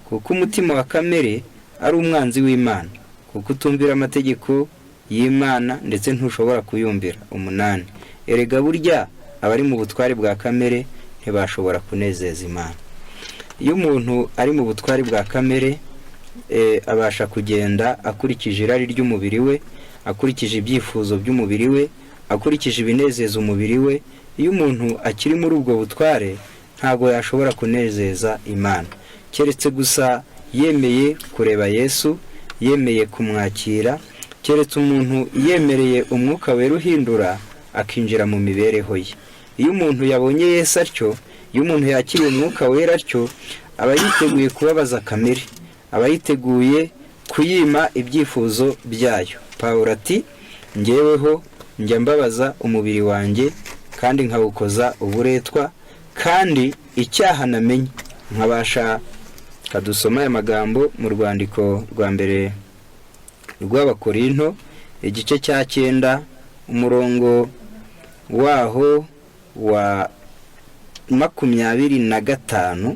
Speaker 1: Kuko umutima wa kamere ari umwanzi w'Imana, kuko utumvira amategeko y'Imana ndetse ntushobora kuyumvira. 8. Erega burya abari mu butware bwa kamere ntibashobora kunezeza Imana. Iyo umuntu ari mu butware bwa kamere, abasha kugenda akurikije irari ry'umubiri we, akurikije ibyifuzo by'umubiri we, akurikije ibinezeza umubiri we. Iyo umuntu akiri muri ubwo butware, ntago yashobora kunezeza Imana, keretse gusa yemeye kureba Yesu, yemeye kumwakira. Keretse umuntu yemereye umwuka wera uhindura, akinjira mu mibereho ye. Iyo umuntu yabonye Yesu atyo, iyo umuntu yakiriye umwuka wera atyo, aba yiteguye kubabaza kamere, aba yiteguye kuyima ibyifuzo byayo. Pawulo ati, njyeweho njya mbabaza umubiri wanjye, kandi nkawukoza uburetwa, kandi icyaha namenye nkabasha. Kadusoma aya magambo mu rwandiko rwa mbere rw'Abakorinto igice cya 9 umurongo waho wa 25.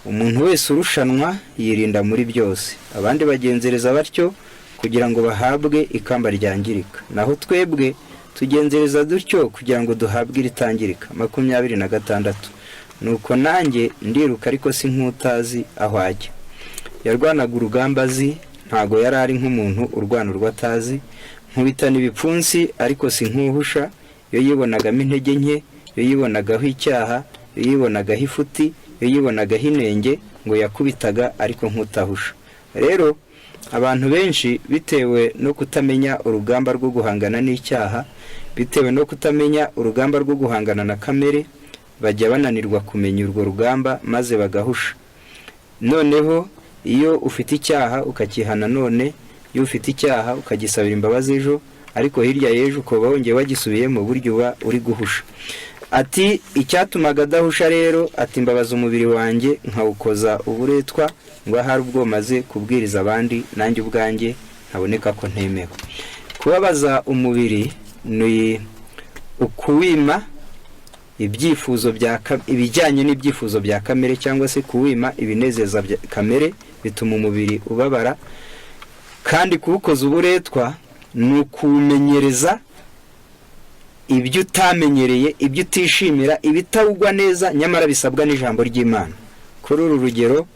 Speaker 1: Umuntu wese urushanwa yirinda muri byose, abandi bagenzereza batyo kugira ngo bahabwe ikamba ryangirika, naho twebwe tugenzereza dutyo kugira ngo duhabwe iritangirika. 26. Nuko nanjye ndiruka, ariko si nk'utazi aho ajya. Yarwanaga urugamba azi, ntago yari ari nk'umuntu urwana urwatazi. Nkubitana ibipfunsi, ariko si nk'uhusha. Iyo yibonagamo intege nke, iyo yibonagaho icyaha, iyo yibonagaho ifuti, iyo yibonagaho inenge, ngo yakubitaga ariko nk'utahusha. Rero abantu benshi, bitewe no kutamenya urugamba rwo guhangana n'icyaha, bitewe no kutamenya urugamba rwo guhangana na kamere, bajya bananirwa kumenya urwo rugamba maze bagahusha. Noneho iyo ufite icyaha ukakihana none, iyo ufite icyaha ukagisabira imbabazi ejo, ariko hirya y'ejo ukaba wongeye wagisubiye mu buryo uba uri guhusha. Ati icyatumaga adahusha rero, ati mbabaza umubiri wanjye nkawukoza uburetwa, ngo ahari ubwo maze kubwiriza abandi nanjye ubwanjye ntaboneka ko ntemewe. Kubabaza umubiri ni ukuwima ibyifuzo ibijyanye n'ibyifuzo bya kamere, cyangwa se kuwima ibinezeza bya kamere, bituma umubiri ubabara. kandi kuwukoza uburetwa ni ukuwumenyereza ibyo utamenyereye, ibyo utishimira, ibitawugwa neza nyamara bisabwa n'ijambo ry'Imana. Kuri uru rugero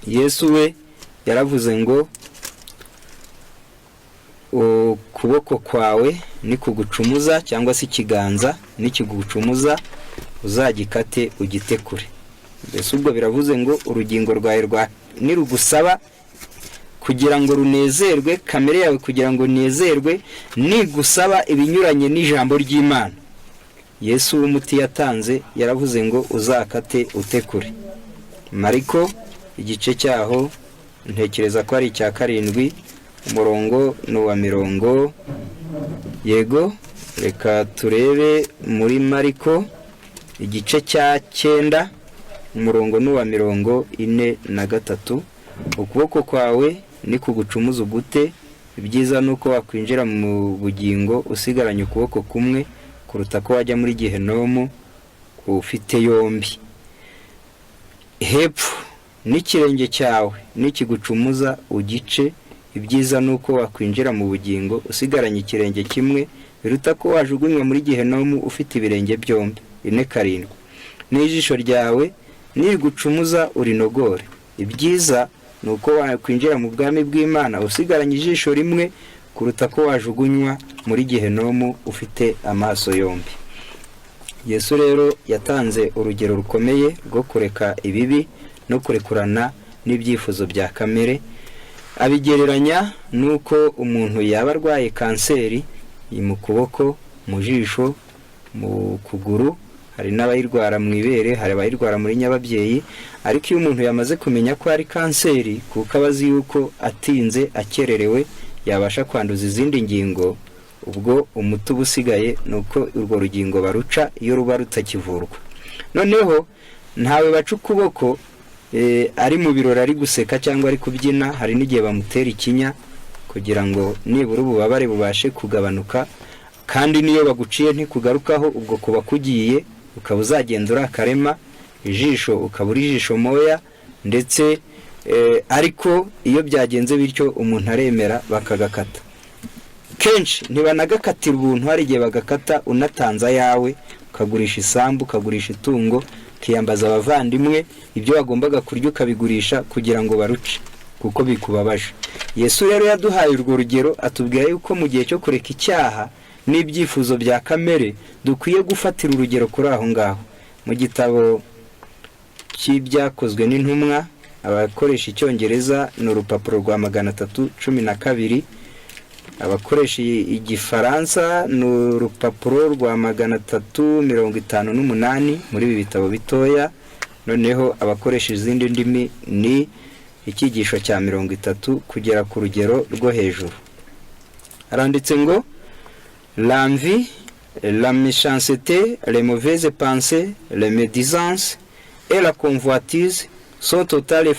Speaker 1: Yesu we yaravuze ngo ukuboko kwawe nikugucumuza cyangwa se ikiganza nikigucumuza uzagikate ugite kure. Mbese ubwo biravuze ngo urugingo rwawe nirugusaba kugira ngo runezerwe, kamere yawe kugira ngo nezerwe, nigusaba ibinyuranye n'ijambo ry'Imana, Yesu w'umuti yatanze yaravuze ngo uzakate utekure. Mariko igice cyaho ntekereza ko ari icya 7 umurongo n'uwa 90. Yego, reka turebe muri Mariko igice cya 9 umurongo n'uwa 43. Ukuboko kwawe nikugucumuza ugute, ibyiza nuko wakwinjira mu bugingo usigaranye ukuboko kumwe kuruta ko wajya muri Gehenomu ufite yombi. Hepfo n'ikirenge cyawe nikigucumuza ugice, ibyiza nuko wakwinjira mu bugingo usigaranye ikirenge kimwe biruta ko wajugunywa muri Gehenomu ufite ibirenge byombi. 4:7. N'ijisho ryawe nirigucumuza urinogore, ibyiza nuko wakwinjira mu bwami bw'Imana usigaranye ijisho rimwe kuruta ko wajugunywa muri Gehenomu ufite amaso yombi. Yesu rero yatanze urugero rukomeye rwo kureka ibibi no kurekurana n'ibyifuzo bya kamere, abigereranya nuko umuntu yaba arwaye kanseri mu kuboko, mu jisho, mu kuguru, hari n'abayirwara mu ibere, hari abayirwara muri nyababyeyi. Ariko iyo umuntu yamaze kumenya ko ari kanseri, kuko abazi yuko atinze akererewe yabasha kwanduza izindi ngingo, ubwo umuti ubusigaye nuko urwo rugingo baruca iyo ruba rutakivurwa. Noneho ntawe baca ukuboko ari mu birori ari guseka cyangwa ari kubyina, hari n'igihe bamutera ikinya kugira ngo nibura ububabare bubashe kugabanuka, kandi niyo baguciye ntikugarukaho, ubwo kuba kugiye ukaba uzagendura akarema, ijisho ukaba uri ijisho moya, ndetse ariko iyo byagenze bityo umuntu aremera bakagakata. Kenshi ntibanagakatira ubuntu, hari igihe bagakata unatanze ayawe, ukagurisha isambu, ukagurisha itungo, ukiyambaza abavandimwe, ibyo wagombaga kurya ukabigurisha kugira ngo baruce kuko bikubabaje. Yesu rero yaduhaye urwo rugero, atubwira yuko mu gihe cyo kureka icyaha n'ibyifuzo bya kamere dukwiye gufatira urugero kuri aho ngaho. Mu gitabo cy'ibyakozwe n'intumwa, abakoresha icyongereza ni urupapuro rwa 312, abakoresha igifaransa ni urupapuro rwa 358 muri ibi bitabo bitoya. Noneho abakoresha izindi ndimi ni icyigisho cya 30 kugera ku rugero rwo hejuru. Aranditse ngo l'envie, la méchanceté, les mauvaises pensées, les médisances et la convoitise sont autant des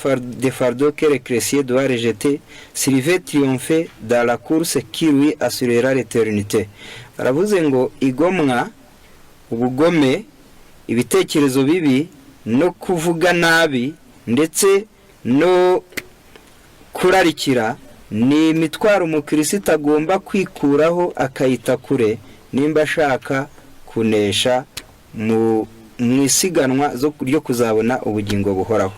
Speaker 1: fardeaux que le chrétien doit rejeter s'il veut triompher dans la course qui lui assurera l'éternité. Baravuze ngo igomwa, ubugome, ibitekerezo bibi no kuvuga nabi ndetse no kurarikira ni imitwaro umukristo agomba kwikuraho akayita kure nimba ashaka kunesha mu isiganwa ryo kuzabona ubugingo buhoraho.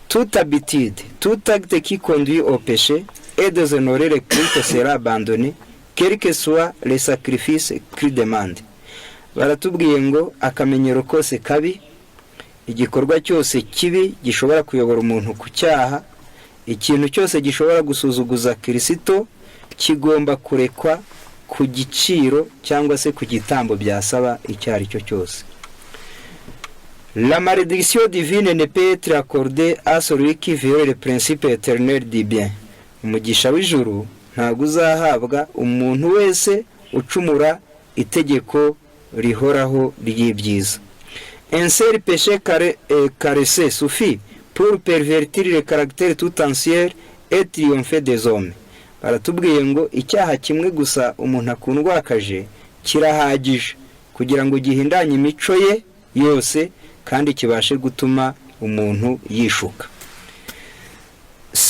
Speaker 1: Toute habitude, tout acte qui conduit au péché et déshonorer le culte sera abandonné, quel que soit le sacrifice qu'il demande. Baratubwiye ngo akamenyero kose kabi, igikorwa cyose kibi gishobora kuyobora umuntu ku cyaha, ikintu cyose gishobora gusuzuguza Kristo kigomba kurekwa ku giciro cyangwa se ku gitambo byasaba icyari cyo cyose. La malédiction divine ne peut être accordée à celui qui viole le principe éternel du bien. Umugisha w'ijuru ntabwo uzahabwa umuntu wese ucumura itegeko rihoraho ry'ibyiza. Un seul péché caressé suffit pour pervertir le caractère tout entier et triompher des hommes. Baratubwiye ngo icyaha kimwe gusa umuntu akundwakaje kirahagije kugira ngo gihindanye imico ye yose kandi kibashe gutuma umuntu yishuka.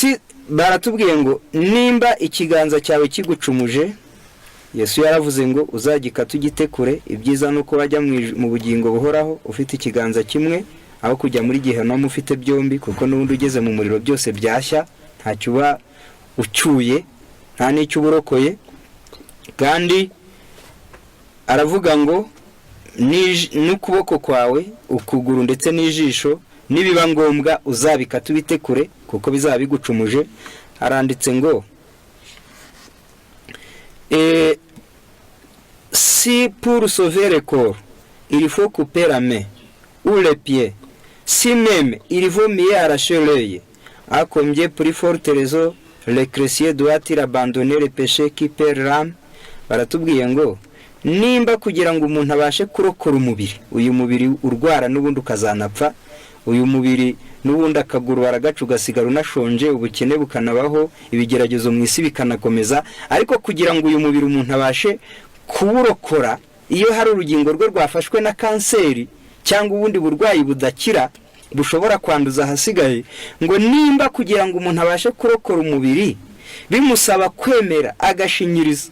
Speaker 1: si baratubwiye ngo nimba ikiganza cyawe kigucumuje, Yesu yaravuze ngo uzagikata ugitekure, ibyiza nuko wajya mu bugingo buhoraho ufite ikiganza kimwe aho kujya muri Gehinomu ufite byombi, kuko n'ubundi ugeze mu muriro byose byashya, ntacyo uba ucyuye, nta n'icyo uburokoye. Kandi aravuga ngo n'ukuboko kwawe, ukuguru ndetse n'ijisho nibiba ngombwa uzabikata ubitekure kuko bizaba bigucumuje. Aranditse ngo si pour sauver le corps il faut couper la main ou les pieds, si même il vaut mieux arracher l'œil, à combien plus forte raison le chrétien doit-il abandonner le péché qui perd l'âme. Baratubwiye ngo nimba kugira ngo umuntu abashe kurokora umubiri, uyu mubiri urwara n'ubundi ukazanapfa, uyu mubiri n'ubundi akaguru baragacu ugasigara unashonje, ubukene bukanabaho, ibigeragezo mu isi bikanakomeza, ariko kugira ngo uyu mubiri umuntu abashe kuwurokora, iyo hari urugingo rwe rwafashwe na kanseri cyangwa ubundi burwayi budakira bushobora kwanduza ahasigaye, ngo nimba kugira ngo umuntu abashe kurokora umubiri bimusaba kwemera agashinyiriza,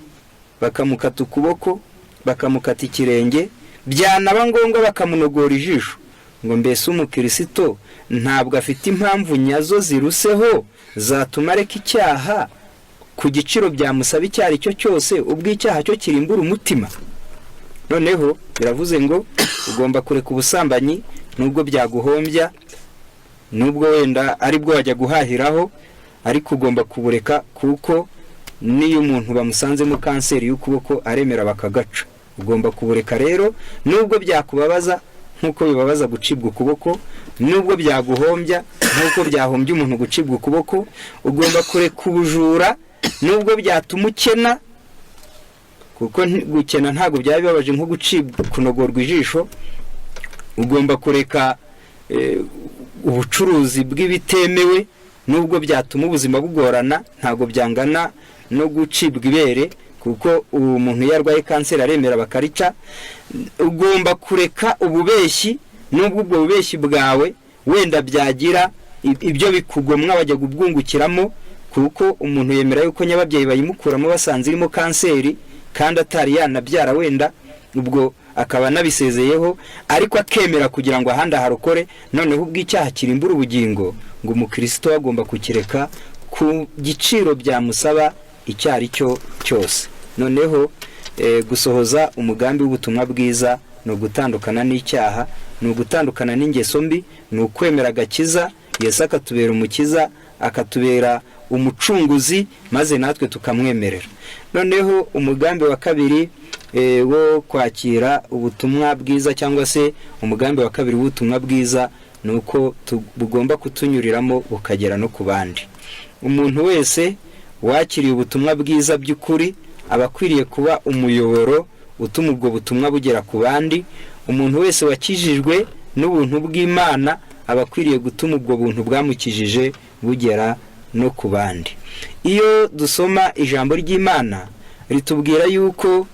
Speaker 1: bakamukata ukuboko, bakamukata ikirenge, byanaba ngombwa bakamunogora ijisho, ngo mbese umukristo ntabwo afite impamvu nyazo ziruseho zatuma areka icyaha ku giciro byamusaba icyo ari cyo cyose, ubwo icyaha cyo kirimbura umutima. Noneho biravuze ngo ugomba kureka ubusambanyi nubwo byaguhombya, nubwo wenda ari bwo wajya guhahiraho, ariko ugomba kubureka, kuko niyo umuntu bamusanzemo kanseri y'ukuboko aremera bakagaca. Ugomba kubureka rero, nubwo byakubabaza nkuko bibabaza gucibwa ukuboko, nubwo byaguhombya nkuko byahombye umuntu gucibwa ukuboko. Ugomba kureka ubujura nubwo byatuma ukena, kuko gukena ntabwo byaba bibabaje nko gucibwa, kunogorwa ijisho. Ugomba kureka ubucuruzi bw'ibitemewe nubwo byatuma ubuzima bugorana, ntabwo byangana no gucibwa ibere, kuko uwo muntu yarwaye kanseri aremera bakarica. Ugomba kureka ububeshyi nubwo ubwo bubeshyi bwawe wenda byagira ibyo bikugomwa bajya kubwungukiramo, kuko umuntu yemera yuko nyababyeyi bayimukuramo basanze irimo kanseri kandi atari yanabyara, wenda ubwo akaba nabisezeyeho, ariko akemera kugira ngo ahandi harokore. Noneho ubw'icyaha kirimbura ubugingo, ngo umukristo agomba kukireka ku giciro byamusaba icyo ari cyo cyose. Noneho gusohoza umugambi w'ubutumwa bwiza no gutandukana n'icyaha, no gutandukana n'ingeso mbi, no kwemera agakiza, Yesu akatubera umukiza, akatubera umucunguzi, maze natwe tukamwemerera. Noneho umugambi wa kabiri wo kwakira ubutumwa bwiza, cyangwa se umugambi wa kabiri w'ubutumwa bwiza, nuko bugomba kutunyuriramo bukagera no ku bandi. Umuntu wese wakiriye ubutumwa bwiza by'ukuri aba akwiriye kuba umuyoboro utuma ubwo butumwa bugera ku bandi. Umuntu wese wakijijwe n'ubuntu bw'Imana aba akwiriye gutuma ubwo buntu bwamukijije bugera no ku bandi. Iyo dusoma ijambo ry'Imana ritubwira yuko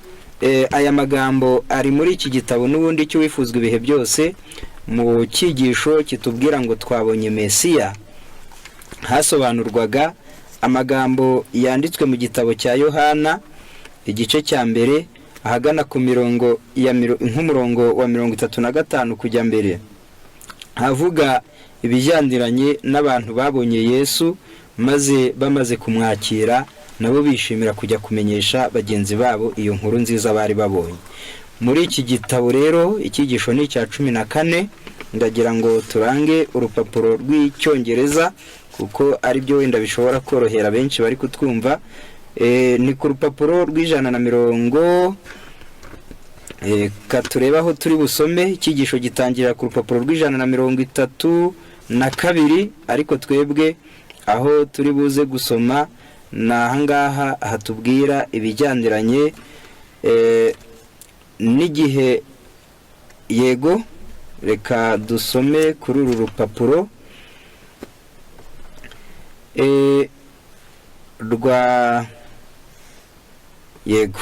Speaker 1: aya magambo ari muri iki gitabo n'ubundi cyo wifuzwa ibihe byose, mu cyigisho kitubwira ngo twabonye Mesiya, hasobanurwaga amagambo yanditswe mu gitabo cya Yohana igice cya mbere ahagana ku mirongo ya nk'umurongo wa 35 kujya mbere, havuga ibijyandiranye n'abantu babonye Yesu maze bamaze kumwakira nabo bishimira kujya kumenyesha bagenzi babo iyo nkuru nziza bari babonye. Muri iki gitabo rero icyigisho ni cya 14, ndagira ngo turange urupapuro rw'icyongereza kuko ari byo wenda bishobora korohera benshi bari kutwumva. Ni ku rupapuro rw'150, katureba aho turi busome. Icyigisho gitangira ku rupapuro rw'132, ariko twebwe aho turi buze gusoma nahangaha hatubwira ibijyandiranye n'igihe. Yego, reka dusome kuri uru rupapuro rwa yego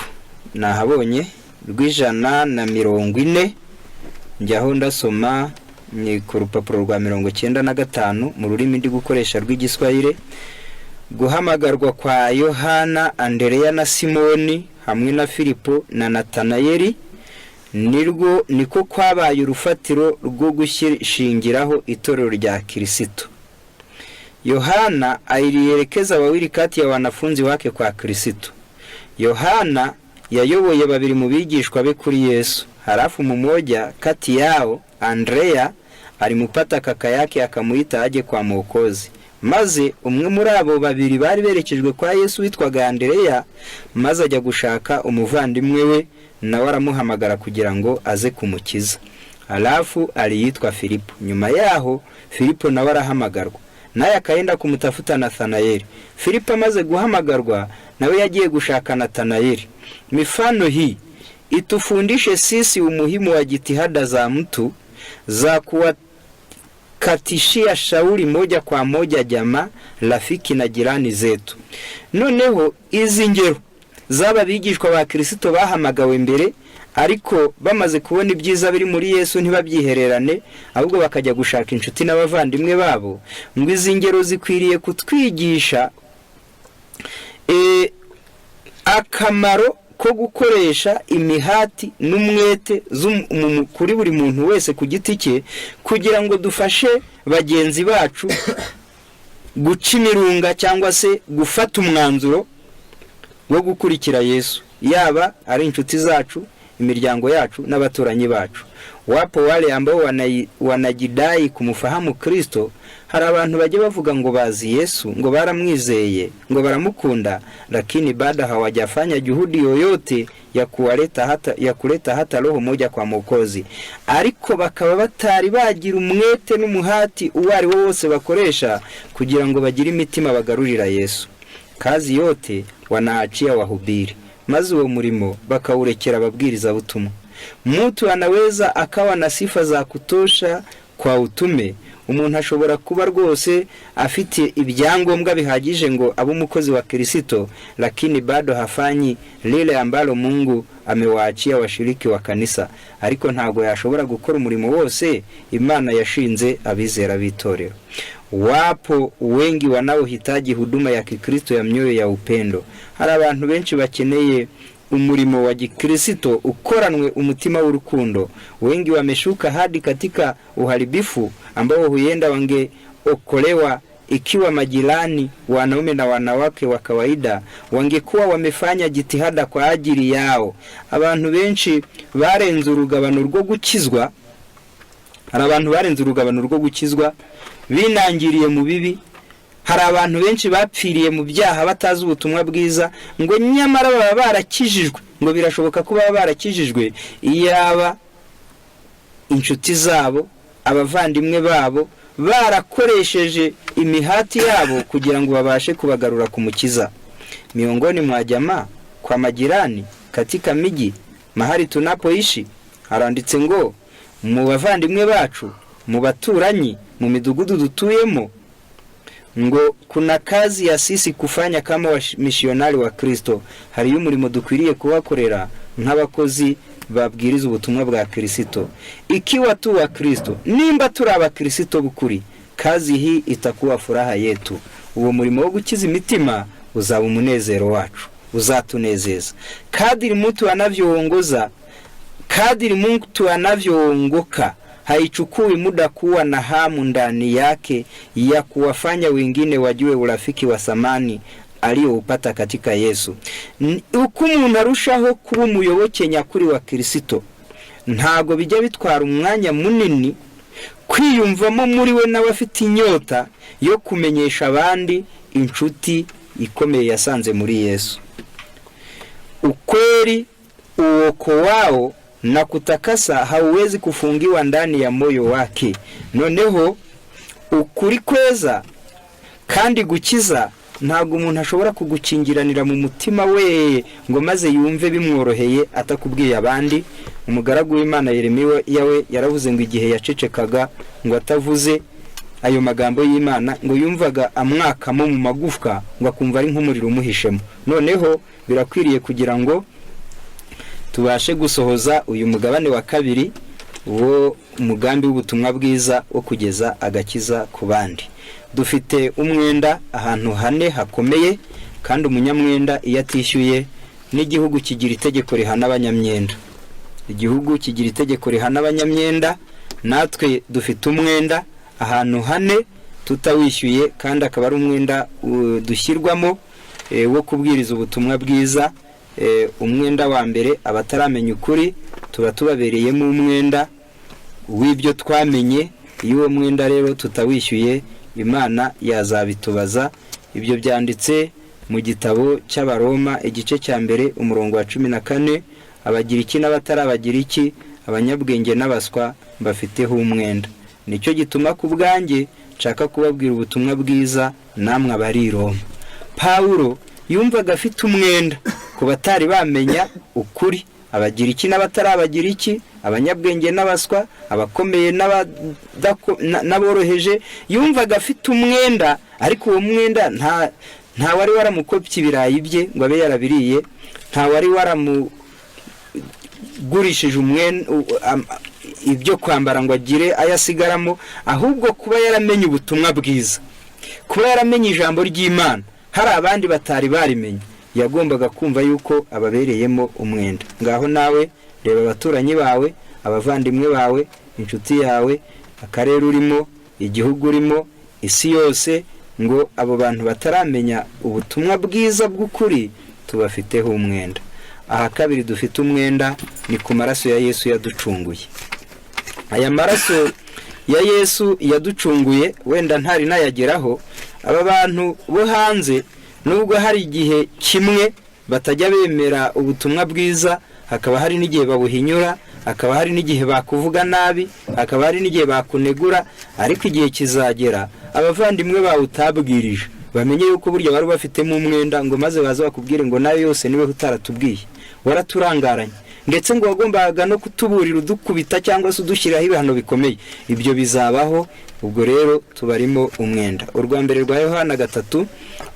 Speaker 1: nahabonye rw'140, njyaho ndasoma ni ku rupapuro rwa 95 mu rurimi ndi gukoresha rw'igiswahili. guhamagarwa kwa Yohana, Andereya na Simoni hamwe na Filipo na Natanayeli niko kwabaye urufatiro rwo gushingiraho itorero rya Kristo. Yohana alielekeza wawili kati ya wanafunzi wake kwa Kristo. Yohana yayoboye babiri mu bigishwa be kuri Yesu. Halafu mmoja kati yao, Andrea, alimupata kaka yake akamuita aje kwa Mwokozi. Maze umwe muri abo babiri bari berekejwe kwa Yesu witwaga Andereya, maze ajya gushaka umuvandimwe we, nawe aramuhamagara kugira ngo aze kumukiza. Halafu aliyitwa Filipo. Nyuma yaho Filipo nawe arahamagarwa, naye akaenda kumutafuta Nathanaeli. Filipo amaze guhamagarwa, nawe yagiye gushaka Nathanaeli. Mifano hii itufundishe sisi umuhimu wa jitihada za mtu za kuwakatishia shauri moja kwa moja jamaa, rafiki na jirani zetu. Noneho izi ngero zaba bigishwa ba Kristo bahamagawe mbere, ariko bamaze kubona ibyiza biri muri Yesu ntibabyihererane, ahubwo bakajya gushaka inshuti n'abavandimwe babo. Ngo izi ngero zikwiriye kutwigisha akamaro ko gukoresha imihati n'umwete kuri buri muntu wese ku giti cye, kugira ngo dufashe bagenzi bacu guca imirunga cyangwa se gufata umwanzuro wo gukurikira Yesu, yaba ari inshuti zacu, imiryango yacu n'abaturanyi bacu. Wapo wale ambao wanajidai kumfahamu Kristo. Hari abantu bajye bavuga ngo bazi Yesu, ngo baramwizeye, ngo baramukunda, lakini baada hawajafanya juhudi yoyote ya kuleta hata roho moja kwa Mwokozi. Ariko bakaba batari bagira umwete n'umuhati uwari wose bakoresha kugira ngo bagire imitima bagarurira Yesu. Kazi yote wanaachia wahubiri, maze uwo murimo bakawurekera ababwiriza butumwa. Mtu anaweza akawa na sifa za kutosha kwa utume. Umuntu ashobora kuba rwose afite ibyangombwa bihagije ngo abe umukozi wa Kristo, lakini bado hafanyi lile ambalo Mungu amewaachia washiriki wa kanisa. Ariko ntago yashobora gukora umurimo wose Imana yashinze abizera b'itorero. Wapo wengi wanaohitaji huduma ya Kikristo ya mioyo ya upendo. Hari abantu benshi bakeneye umurimo wa Kikristo ukoranwe umutima w'urukundo. Wengi wameshuka hadi katika uharibifu ambao huenda wangeokolewa ikiwa majirani, wanaume na wanawake wa kawaida, wangekuwa wamefanya jitihada kwa ajili yao. Abantu benshi barenze urugabano rwo gukizwa. Hari abantu barenze urugabano rwo gukizwa binangiriye mu bibi. Hari abantu benshi bapfiriye mu byaha batazi ubutumwa bwiza, ngo nyamara baba barakijijwe. Ngo birashoboka ko baba barakijijwe iyaba inshuti zabo, abavandimwe babo barakoresheje imihati yabo kugira ngo babashe kubagarura ku Mukiza. Miongoni mwa jamaa, kwa majirani, katika miji mahali tunapoishi, haranditse ngo mu bavandimwe bacu, mu baturanyi, mu midugudu dutuyemo, ngo kuna kazi ya sisi kufanya kama wamishionari wa Kristo. Hari umurimo dukwiriye kubakorera nk'abakozi babwiriza ubutumwa bwa Kristo. Ikiwa tu wa Kristo, nimba turaba Kristo bukuri, kazi hii itakuwa furaha yetu. Uwo murimo wo gukiza imitima uzaba umunezero wacu, uzatunezeza. Kadiri mtu anavyoongoka, haichukui muda kuwa na hamu ndani yake ya kuwafanya wengine wajue urafiki wa samani aliyoupata katika Yesu. Uko umuntu arushaho kuba umuyoboke nyakuri wa Kristo, ntago bijya bitwara umwanya munini kwiyumvamo muri we n'abafite inyota yo kumenyesha abandi inshuti ikomeye yasanze muri Yesu. Ukweli uoko wao na kutakasa hauwezi kufungiwa ndani ya moyo wake. Noneho ukuri kweza kandi gukiza ntago umuntu ashobora kugukingiranira mu mutima we ngo maze yumve bimworoheye atakubwiye abandi. Umugaragu w'Imana Yeremiya yawe yaravuze ngo igihe yacecekaga ngo atavuze ayo magambo y'Imana, ngo yumvaga amwakamo mu magufwa, ngo akumva ari nk'umuriro umuhishemo. Noneho birakwiriye kugira ngo tubashe gusohoza uyu mugabane wa kabiri wo mugambi w'ubutumwa bwiza wo kugeza agakiza ku bandi. dufite umwenda ahantu hane hakomeye, kandi umunyamwenda iyo atishyuye n'igihugu kigira itegeko rihana abanyamyenda. Igihugu kigira itegeko rihana abanyamyenda, natwe dufite umwenda ahantu hane tutawishyuye, kandi akaba ari umwenda dushyirwamo wo kubwiriza ubutumwa bwiza. Umwenda wa mbere, abataramenya ukuri tuba tubabereyemo umwenda w'ibyo twamenye. Iyo uwo mwenda rero tutawishyuye, Imana yazabitubaza. Ibyo byanditse mu gitabo cy'Abaroma igice cya mbere umurongo wa 14. Abagiriki n'abatarabagiriki, abanyabwenge n'abaswa mbafiteho umwenda. Nicyo gituma ku bwanjye nshaka kubabwira ubutumwa bwiza namwe abari i Roma. Pawulo yumvaga afite umwenda ku batari bamenya ukuri, abagiriki n'abatarabagiriki, abanyabwenge n'abaswa, abakomeye n'aboroheje. Yumvaga afite umwenda, ariko uwo mwenda nta wari waramukopye ibirayi bye ngo abe yarabiriye, nta wari waramugurishije ibyo kwambara ngo agire ayasigaramo, ahubwo kuba yaramenye ubutumwa bwiza, kuba yaramenye ijambo ry'Imana, hari abandi batari barimenye, yagombaga kumva yuko ababereyemo umwenda. Ngaho nawe reba abaturanyi bawe, abavandimwe bawe, inshuti yawe, akarere urimo, igihugu urimo, isi yose, ngo abo bantu bataramenya ubutumwa bwiza bw'ukuri tubafiteho umwenda. Aha kabiri dufite umwenda ni ku maraso ya Yesu yaducunguye. Aya maraso ya Yesu yaducunguye, wenda ntari nayageraho, aba bantu bo hanze nubwo hari igihe kimwe batajya bemera ubutumwa bwiza, hakaba hari n'igihe babuhinyura, hakaba hari n'igihe bakuvuga nabi, hakaba hari n'igihe bakunegura, ariko igihe kizagera abavandimwe bawe utabwirije bamenye yuko burya bari bafitemo umwenda, ngo maze baza bakubwire ngo nayo yose niwe utaratubwiye, waraturangaranye, ndetse ngo wagombaga no kutuburira udukubita cyangwa se udushyiraho ibihano bikomeye. Ibyo bizabaho. Ubwo rero tubarimo umwenda. Urwa mbere rwa Yohana 3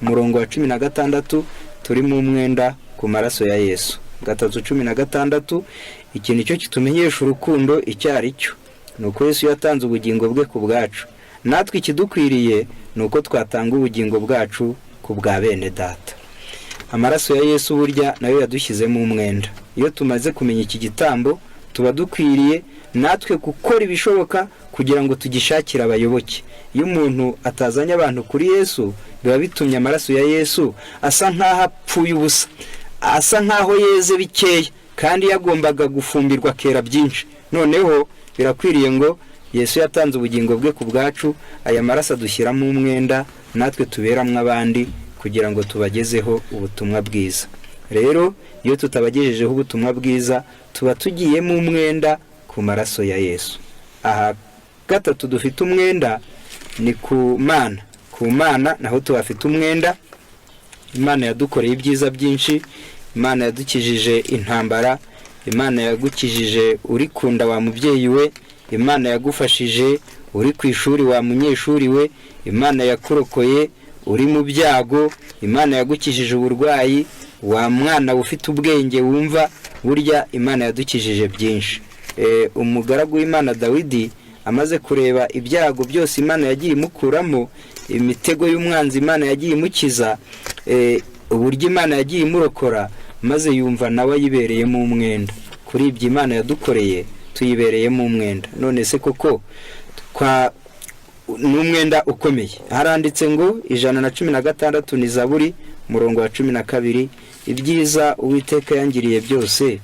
Speaker 1: umurongo wa 16, turimo umwenda ku maraso ya Yesu. 3:16. Iki nicyo kitumenyesha urukundo icyo ari cyo, nuko Yesu yatanze ubugingo bwe ku bwacu. Natwe ikidukwiriye nuko twatanga ubugingo bwacu ku bwa bene data. Amaraso ya Yesu burya nayo yadushyizemo umwenda. Iyo tumaze kumenya iki gitambo, tuba dukwiriye natwe gukora ibishoboka kugira ngo tugishakire abayoboke. Iyo umuntu atazanye abantu kuri Yesu, biba bitumye amaraso ya Yesu asa nkaho apfuye ubusa, asa nkaho yeze bikeya, kandi yagombaga gufumbirwa kera byinshi. Noneho birakwiriye ngo Yesu yatanze ubugingo bwe ku bwacu, aya maraso adushyiramo umwenda, natwe tuberamwe abandi kugira ngo tubagezeho ubutumwa bwiza. Rero iyo tutabagejejeho ubutumwa bwiza, tuba tugiyemo umwenda ku maraso ya Yesu. Aha gatatu dufite umwenda ni ku Mana. Ku Mana naho tubafite umwenda. Imana yadukoreye ibyiza byinshi, Imana yadukijije intambara, Imana yagukijije uri kunda wa mubyeyi we, Imana yagufashije uri ku ishuri wa munyeshuri we, Imana yakurokoye uri mu byago, Imana yagukijije uburwayi wa mwana ufite ubwenge wumva. Burya Imana yadukijije byinshi. Umugaragu w'Imana Dawidi amaze kureba ibyago byose Imana yagiye imukuramo, imitego y'umwanzi Imana yagiye imukiza, uburyo Imana yagiye imurokora, maze yumva nawe yibereyemo umwenda. Kuri ibyo Imana yadukoreye tuyibereyemo umwenda. None se koko n'umwenda ukomeye. Haranditse ngo 116 ni Zaburi umurongo wa 12, ibyiza Uwiteka yangiriye byose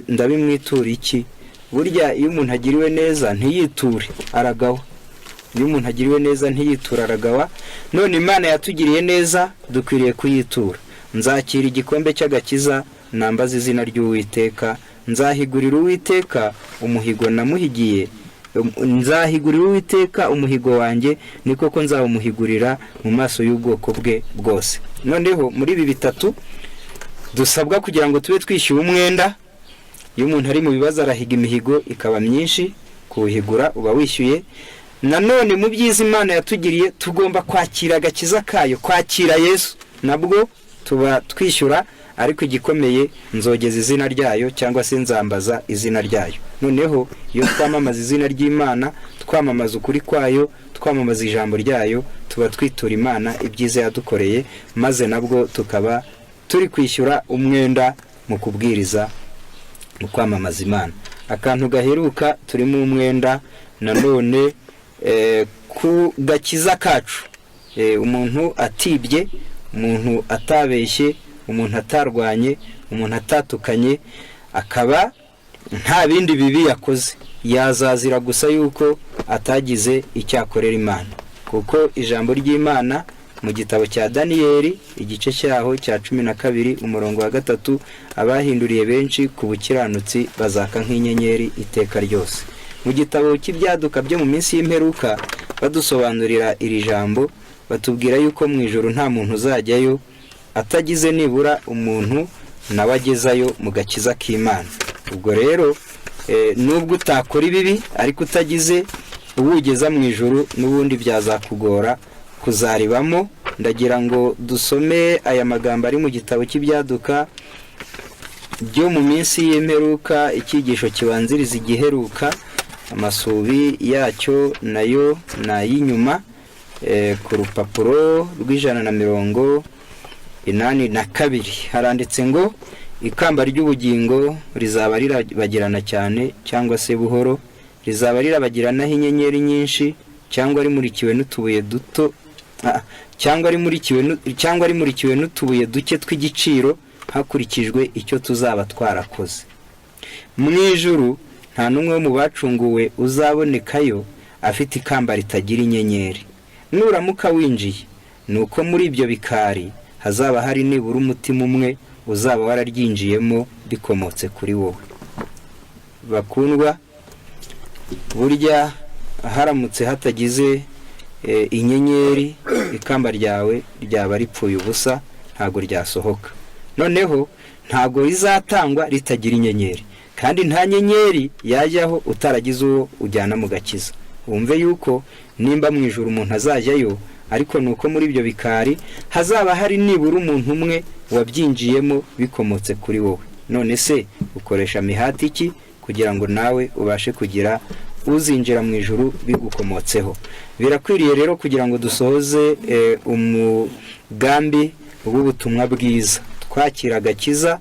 Speaker 1: ndabimwitura iki? Burya iyo umuntu agiriwe neza ntiyiture, aragawa. Iyo umuntu agiriwe neza ntiyitura, aragawa. None Imana yatugiriye neza, dukwiriye kuyitura. Nzakira igikombe cy'agakiza, nambaza izina ry'Uwiteka. Nzahigurira Uwiteka umuhigo namuhigiye. Nzahigurira Uwiteka umuhigo wanjye, ni koko nzawumuhigurira mu maso y'ubwoko bwe bwose. Noneho muri ibi bitatu dusabwa kugira ngo tube twishyuye umwenda. Iyo umuntu ari mu bibazo arahiga imihigo ikaba myinshi, kuwuhigura uba wishyuye. Nanone mu byiza Imana yatugiriye tugomba kwakira agakiza kayo, kwakira Yesu, nabwo tuba twishyura. Ariko igikomeye, nzogeza izina ryayo cyangwa se nzambaza izina ryayo. Noneho iyo twamamaza izina ry'Imana, twamamaza ukuri kwayo, twamamaza ijambo ryayo, tuba twitura Imana ibyiza yadukoreye, maze nabwo tukaba turi kwishyura umwenda mu kubwiriza, mu kwamamaza Imana. Akantu gaheruka turimo umwenda nanone ku gakiza kacu. Umuntu atibye, umuntu atabeshye, umuntu atarwanye, umuntu atatukanye, akaba nta bindi bibi yakoze, yazazira gusa yuko atagize icyakorera Imana. Kuko ijambo ry'Imana mu gitabo cya Daniyeli igice cyaho cya 12 umurongo wa 3, abahinduriye benshi ku bukiranutsi bazaka nk'inyenyeri iteka ryose. Mu gitabo cy'ibyaduka byo mu minsi y'imperuka badusobanurira iri jambo, batubwira yuko mu ijuru nta muntu uzajyayo atagize nibura umuntu nawe agezayo mu gakiza k'Imana. Ubwo rero nubwo utakora ibibi ariko utagize uwugeza mu ijuru, n'ubundi byazakugora kuzaribamo. Ndagira ngo dusome aya magambo ari mu gitabo cy'ibyaduka byo mu minsi y'imperuka, icyigisho kibanziriza igiheruka, amasubi yacyo nayo nay'inyuma, ku rupapuro rw'182 haranditse ngo ikamba ry'ubugingo rizaba rirabagirana cyane cyangwa se buhoro, rizaba rirabagiranaho inyenyeri nyinshi, cyangwa rimurikiwe n'utubuye duto, cyangwa rimurikiwe n'utubuye duke tw'igiciro hakurikijwe icyo tuzaba twarakoze. Mu ijuru nta n'umwe mu bacunguwe uzabonekayo afite ikamba ritagira inyenyeri. Nuramuka winjiye, nuko muri ibyo bikari hazaba hari nibura umutima umwe uzaba wararyinjiyemo bikomotse kuri wowe. Bakundwa, burya haramutse hatagize inyenyeri, ikamba ryawe ryaba ripfuye ubusa, ntago ryasohoka. Noneho ntago rizatangwa ritagira inyenyeri, kandi nta nyenyeri yajyaho utaragize uwo ujyana mu gakiza. Wumve yuko nimba mu ijuru umuntu azajyayo, ariko nuko muri ibyo bikari hazaba hari nibura umuntu umwe wabyinjiyemo bikomotse kuri wowe. None se ukoresha mihati iki kugira ngo nawe ubashe kugira uzinjira mu ijuru bigukomotseho? Birakwiriye rero kugira ngo dusohoze umugambi w'ubutumwa bwiza, twakira agakiza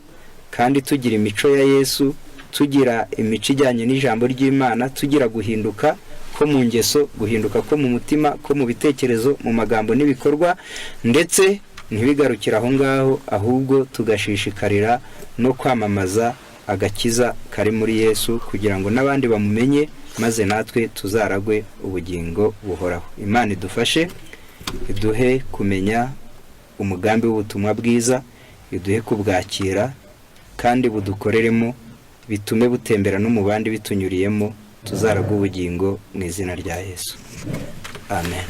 Speaker 1: kandi tugira imico ya Yesu, tugira imico ijyanye n'ijambo ry'Imana, tugira guhinduka ko mu ngeso, guhinduka ko mu mutima, ko mu bitekerezo, mu magambo n'ibikorwa, ndetse ntibigarukira aho ngaho, ahubwo tugashishikarira no kwamamaza agakiza kari muri Yesu kugira ngo n'abandi bamumenye, maze natwe tuzaragwe ubugingo buhoraho. Imana idufashe, iduhe kumenya umugambi w'ubutumwa bwiza, iduhe kubwakira kandi budukoreremo, bitume butembera no mu bandi bitunyuriyemo, tuzaragwe ubugingo mu izina rya Yesu. Amen.